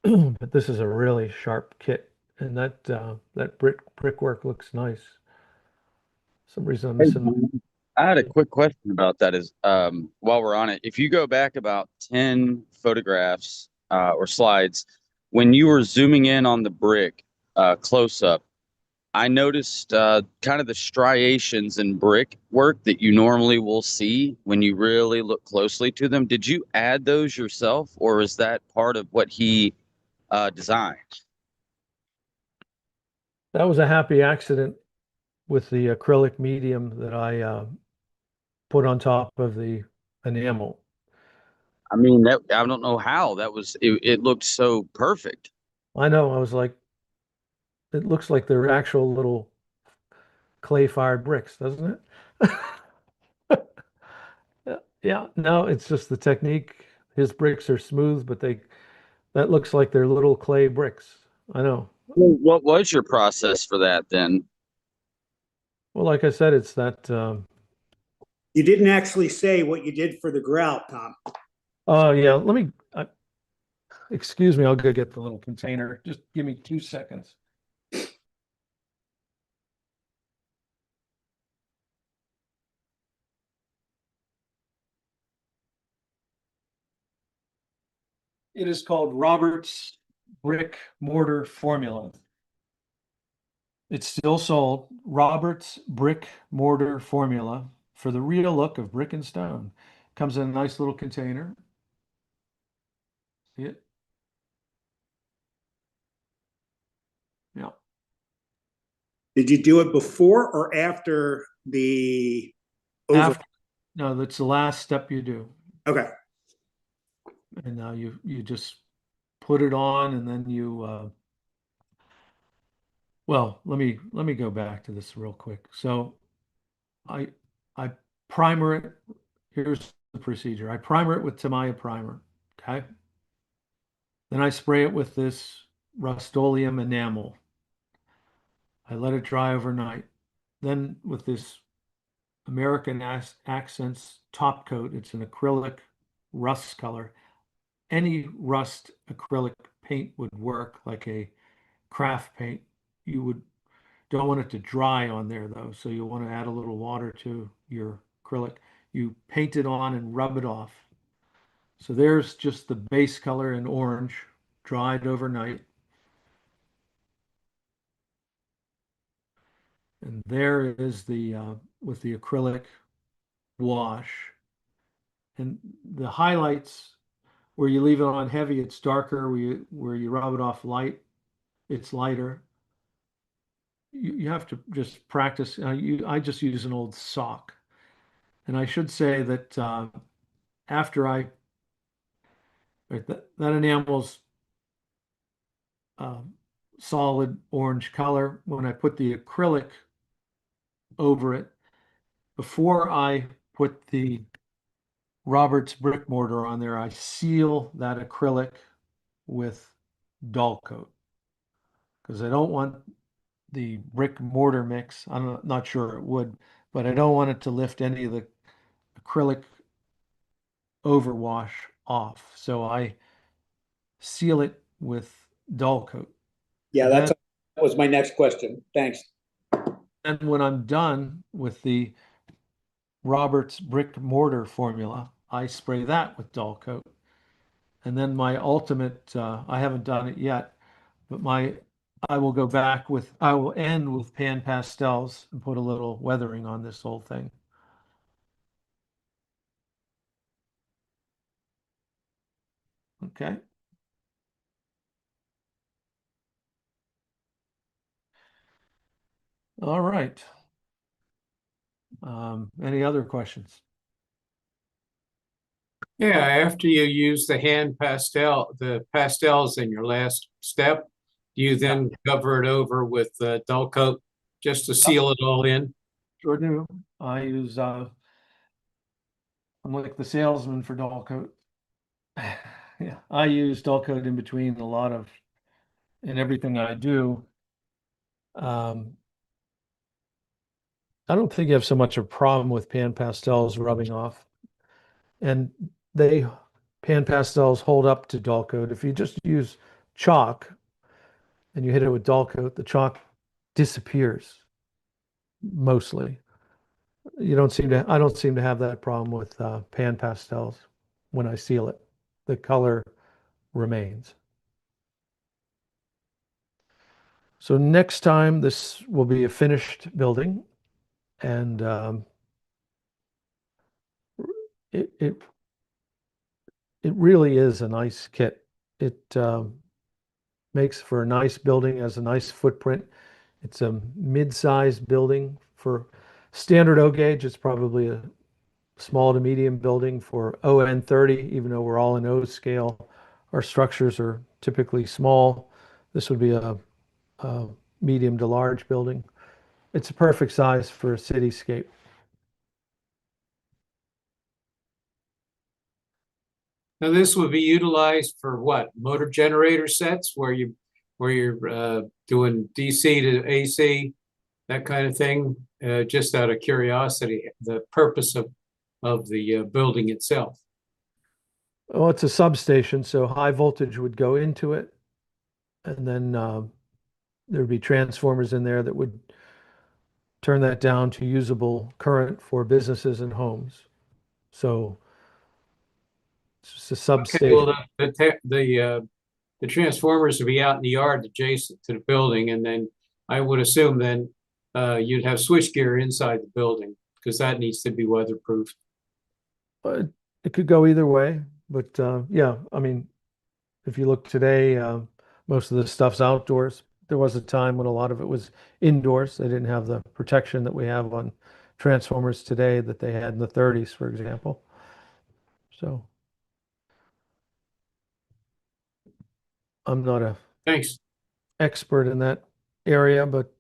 but this is a really sharp kit, and that brickwork looks nice. For some reason I'm missing. I had a quick question about that is while we're on it, if you go back about 10 photographs or slides, when you were zooming in on the brick close up, I noticed kind of the striations in brick work that you normally will see when you really look closely to them. Did you add those yourself, or is that part of what he designed? That was a happy accident with the acrylic medium that I put on top of the enamel. I mean, that I don't know how that was. It looked so perfect. I know, I was like, it looks like they're actual little clay-fired bricks, doesn't it? Yeah, no, it's just the technique. His bricks are smooth, but that looks like they're little clay bricks. I know. Well, what was your process for that then? Well, like I said, it's that. You didn't actually say what you did for the grout, Tom. Oh, yeah. Let me. Excuse me. I'll go get the little container. Just give me 2 seconds. It is called Robert's Brick Mortar Formula. It's still sold. Robert's Brick Mortar Formula for the real look of brick and stone. Comes in a nice little container. See it? Yeah. Did you do it before or after the over? After, no, that's the last step you do. Okay. And now you just put it on, and then well, let me go back to this real quick. So I I primer it. Here's the procedure. I primer it with Tamiya primer. Okay. Then I spray it with this Rust-Oleum enamel. I let it dry overnight. Then with this American Accents top coat, it's an acrylic rust color. Any rust acrylic paint would work, like a craft paint. You don't want it to dry on there though, so you want to add a little water to your acrylic. You paint it on and rub it off. So there's just the base color in orange, dried overnight. And there is the with the acrylic wash. And the highlights, where you leave it on heavy, it's darker. Where you rub it off light, it's lighter. You have to just practice. I just use an old sock. And I should say that after that enamel's solid orange color, when I put the acrylic over it, before I put the Robert's brick mortar on there, I seal that acrylic with dull coat because I don't want the brick mortar mix. I'm not sure it would, but I don't want it to lift any of the acrylic overwash off. So I seal it with dull coat. Yeah, that was my next question. Thanks. And when I'm done with the Robert's brick mortar formula, I spray that with dull coat. And then my ultimate, I haven't done it yet, but I will end with pan pastels and put a little weathering on this whole thing. Okay. All right. Any other questions? Yeah, after you use the pastels in your last step, do you then cover it over with dull coat just to seal it all in? Sure do. I'm like the salesman for dull coat. Yeah, I use dull coat in between in everything I do. I don't think you have so much of a problem with pan pastels rubbing off. And pan pastels hold up to dull coat. If you just use chalk and you hit it with dull coat, the chalk disappears mostly. You don't seem to, I don't seem to have that problem with pan pastels when I seal it. The color remains. So next time, this will be a finished building, and it, it it really is a nice kit. It makes for a nice building, has a nice footprint. It's a mid-sized building for standard O gauge. It's probably a small to medium building for ON 30, even though we're all in O scale. Our structures are typically small. This would be a medium to large building. It's a perfect size for a cityscape. Now this would be utilized for what? Motor generator sets where you're doing DC to AC, that kind of thing. Just out of curiosity, the purpose of the building itself. Well, it's a substation, so high voltage would go into it, and then there'd be transformers in there that would turn that down to usable current for businesses and homes. So it's just a substation. Okay, well, the transformers would be out in the yard adjacent to the building, and then I would assume then you'd have switchgear inside the building because that needs to be weatherproof. It could go either way, but yeah, I mean, if you look today, most of the stuff's outdoors. There was a time when a lot of it was indoors. They didn't have the protection that we have on transformers today that they had in the 30s, for example. So I'm not a Thanks. expert in that area, but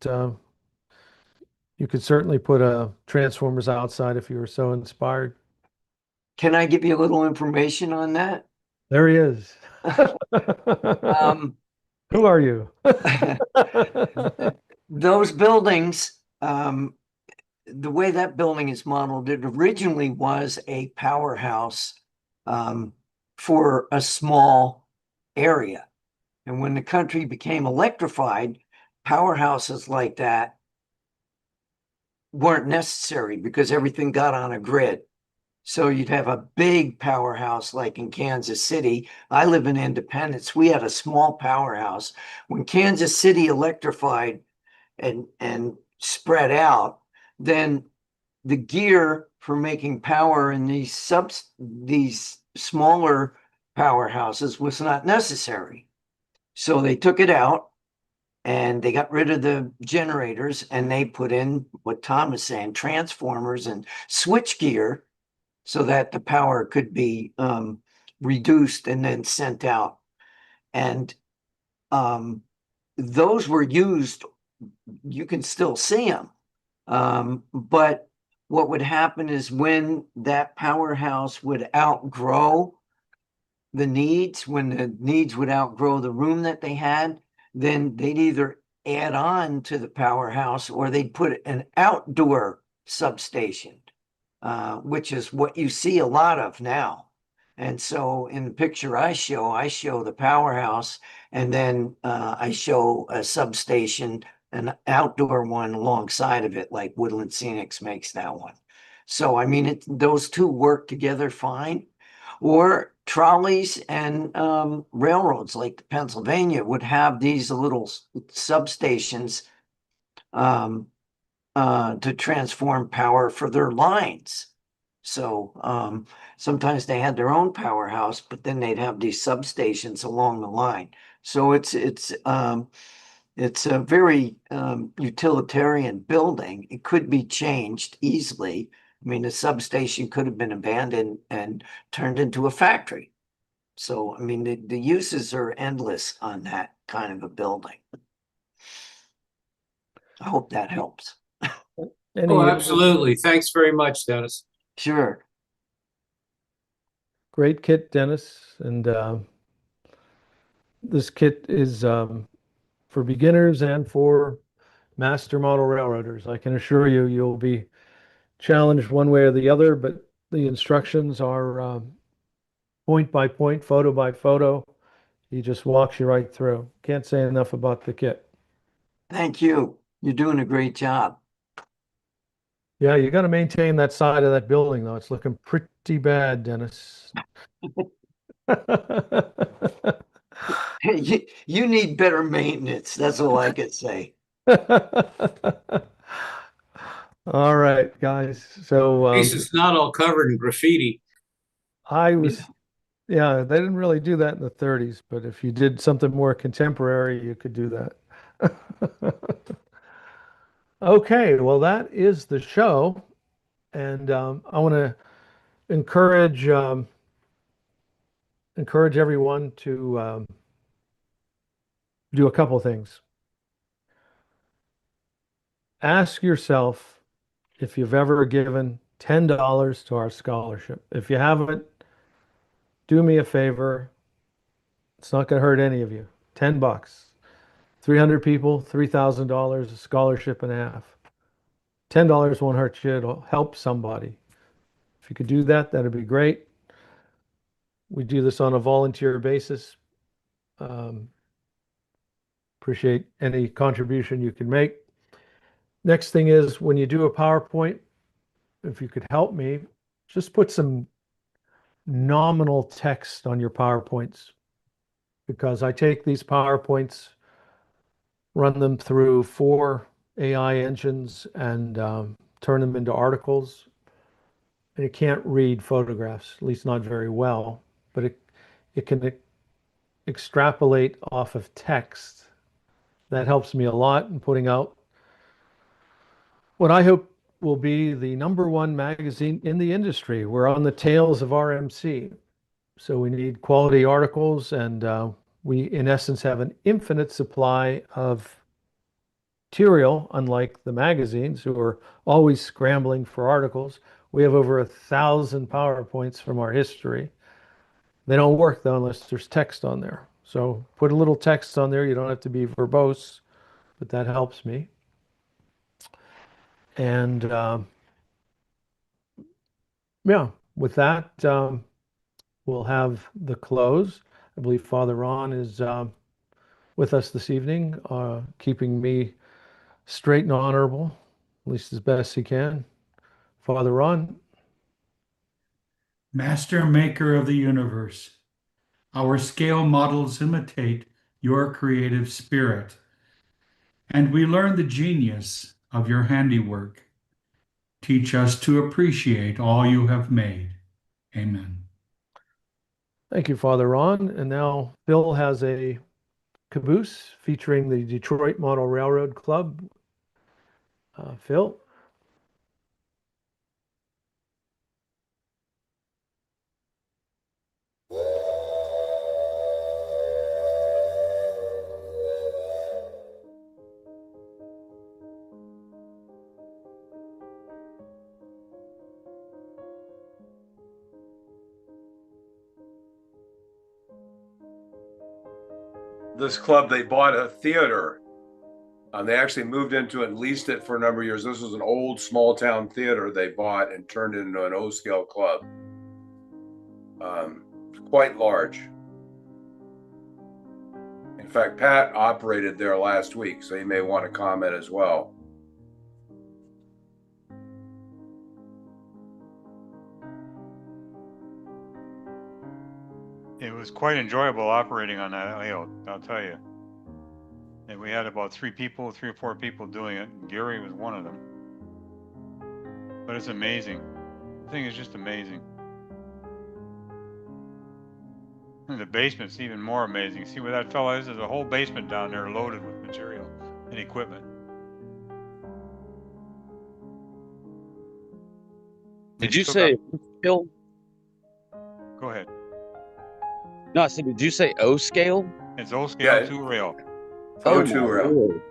you could certainly put transformers outside if you were so inspired. Can I give you a little information on that? There he is. Who are you? Those buildings, the way that building is modeled, it originally was a powerhouse for a small area. And when the country became electrified, powerhouses like that weren't necessary because everything got on a grid. So you'd have a big powerhouse like in Kansas City. I live in Independence. We had a small powerhouse. When Kansas City electrified and spread out, then the gear for making power in these smaller powerhouses was not necessary. So they took it out and they got rid of the generators and they put in what Tom is saying, transformers and switch gear so that the power could be reduced and then sent out. And those were used, you can still see them. But what would happen is when that powerhouse would outgrow the needs, when the needs would outgrow the room that they had, then they'd either add on to the powerhouse or they'd put an outdoor substation, which is what you see a lot of now. And so in the picture I show the powerhouse, and then I show a substation, an outdoor one alongside of it, like Woodland Scenics makes that one. So, I mean, those two work together fine. Or trolleys and railroads like the Pennsylvania would have these little substations to transform power for their lines. So sometimes they had their own powerhouse, but then they'd have these substations along the line. So it's a very utilitarian building. It could be changed easily. I mean, the substation could have been abandoned and turned into a factory. So, I mean, the uses are endless on that kind of a building. I hope that helps. Oh, absolutely. Thanks very much, Dennis. Sure. Great kit, Dennis. And this kit is for beginners and for master model railroaders. I can assure you, you'll be challenged one way or the other, but the instructions are point by point, photo by photo. He just walks you right through. Can't say enough about the kit. Thank you. You're doing a great job. Yeah, you got to maintain that side of that building, though. It's looking pretty bad, Dennis. You need better maintenance. That's all I could say. All right, guys. So At least it's not all covered in graffiti. I was, yeah, they didn't really do that in the 30s, but if you did something more contemporary, you could do that. Okay, well, that is the show. And I want to encourage encourage everyone to do a couple things. Ask yourself if you've ever given $10 to our scholarship. If you haven't, do me a favor. It's not going to hurt any of you. $10. 300 people, $3,000, a scholarship and a half. $10 won't hurt you. It'll help somebody. If you could do that, that'd be great. We do this on a volunteer basis. Appreciate any contribution you can make. Next thing is when you do a PowerPoint, if you could help me, just put some nominal text on your PowerPoints, because I take these PowerPoints, run them through 4 AI engines, and turn them into articles. And it can't read photographs, at least not very well, but it can extrapolate off of text. That helps me a lot in putting out what I hope will be the #1 magazine in the industry. We're on the tails of RMC. So we need quality articles, and we, in essence, have an infinite supply of material, unlike the magazines who are always scrambling for articles. We have over 1,000 PowerPoints from our history. They don't work, though, unless there's text on there. So put a little text on there. You don't have to be verbose, but that helps me. And yeah, with that, we'll have the close. I believe Father Ron is with us this evening, keeping me straight and honorable, at least as best he can. Father Ron. Master maker of the universe, our scale models imitate your creative spirit, and we learn the genius of your handiwork. Teach us to appreciate all you have made. Amen. Thank you, Father Ron. And now Phil has a caboose featuring the Detroit Model Railroad Club. Phil. This club, they bought a theater. They actually moved into it and leased it for a number of years. This was an old small town theater they bought and turned it into an O-scale club. Quite large. In fact, Pat operated there last week, so he may want to comment as well. It was quite enjoyable operating on that layout, I'll tell you. And we had about 3 or 4 people doing it. And Gary was one of them. But it's amazing. The thing is just amazing. And the basement's even more amazing. See where that fella is? There's a whole basement down there loaded with material and equipment. Did you say O-scale? Go ahead. No, I said, did you say O-scale? It's O-scale 2 rail. O2 rail.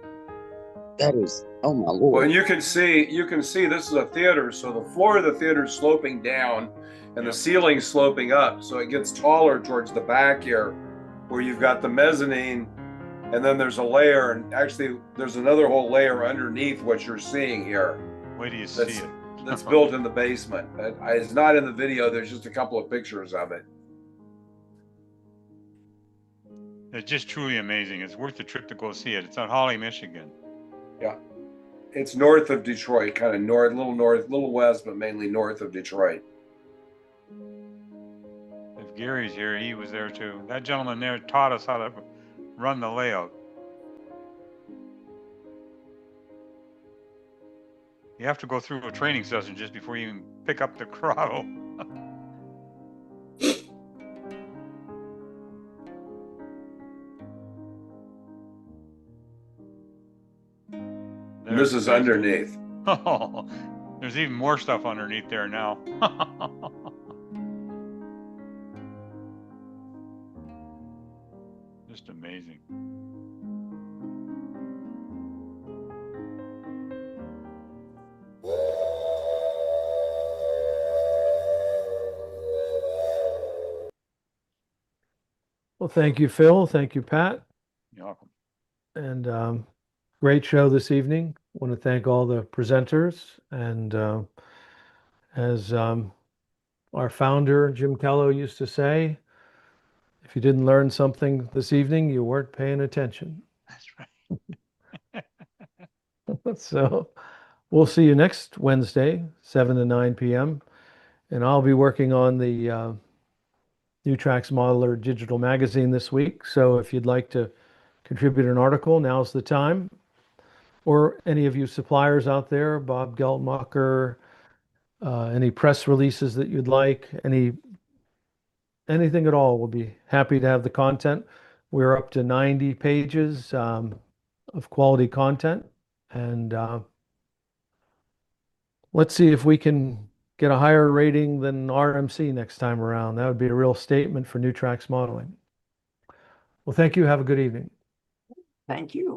That is, oh my lord. Well, and you can see this is a theater, so the floor of the theater is sloping down and the ceiling sloping up. So it gets taller towards the back here where you've got the mezzanine, and then there's a layer, and actually there's another whole layer underneath what you're seeing here. Wait till you see it. That's built in the basement. It's not in the video. There's just a couple of pictures of it. It's just truly amazing. It's worth the trip to go see it. It's on Holly, Michigan. Yeah. It's north of Detroit, kind of north, little west, but mainly north of Detroit. If Gary's here, he was there too. That gentleman there taught us how to run the layout. You have to go through a training session just before you can pick up the throttle. This is underneath. Oh, there's even more stuff underneath there now. Just amazing. Well, thank you, Phil. Thank you, Pat. You're welcome. And great show this evening. Want to thank all the presenters. And as our founder, Jim Kello, used to say, if you didn't learn something this evening, you weren't paying attention. That's right. So we'll see you next Wednesday, 7 to 9 p.m. And I'll be working on the New Tracks Modeler digital magazine this week. So if you'd like to contribute an article, now's the time. Or any of you suppliers out there, Bob Geltmacher, any press releases that you'd like, anything at all, we'll be happy to have the content. We're up to 90 pages of quality content. And let's see if we can get a higher rating than RMC next time around. That would be a real statement for New Tracks Modeling. Well, thank you. Have a good evening. Thank you.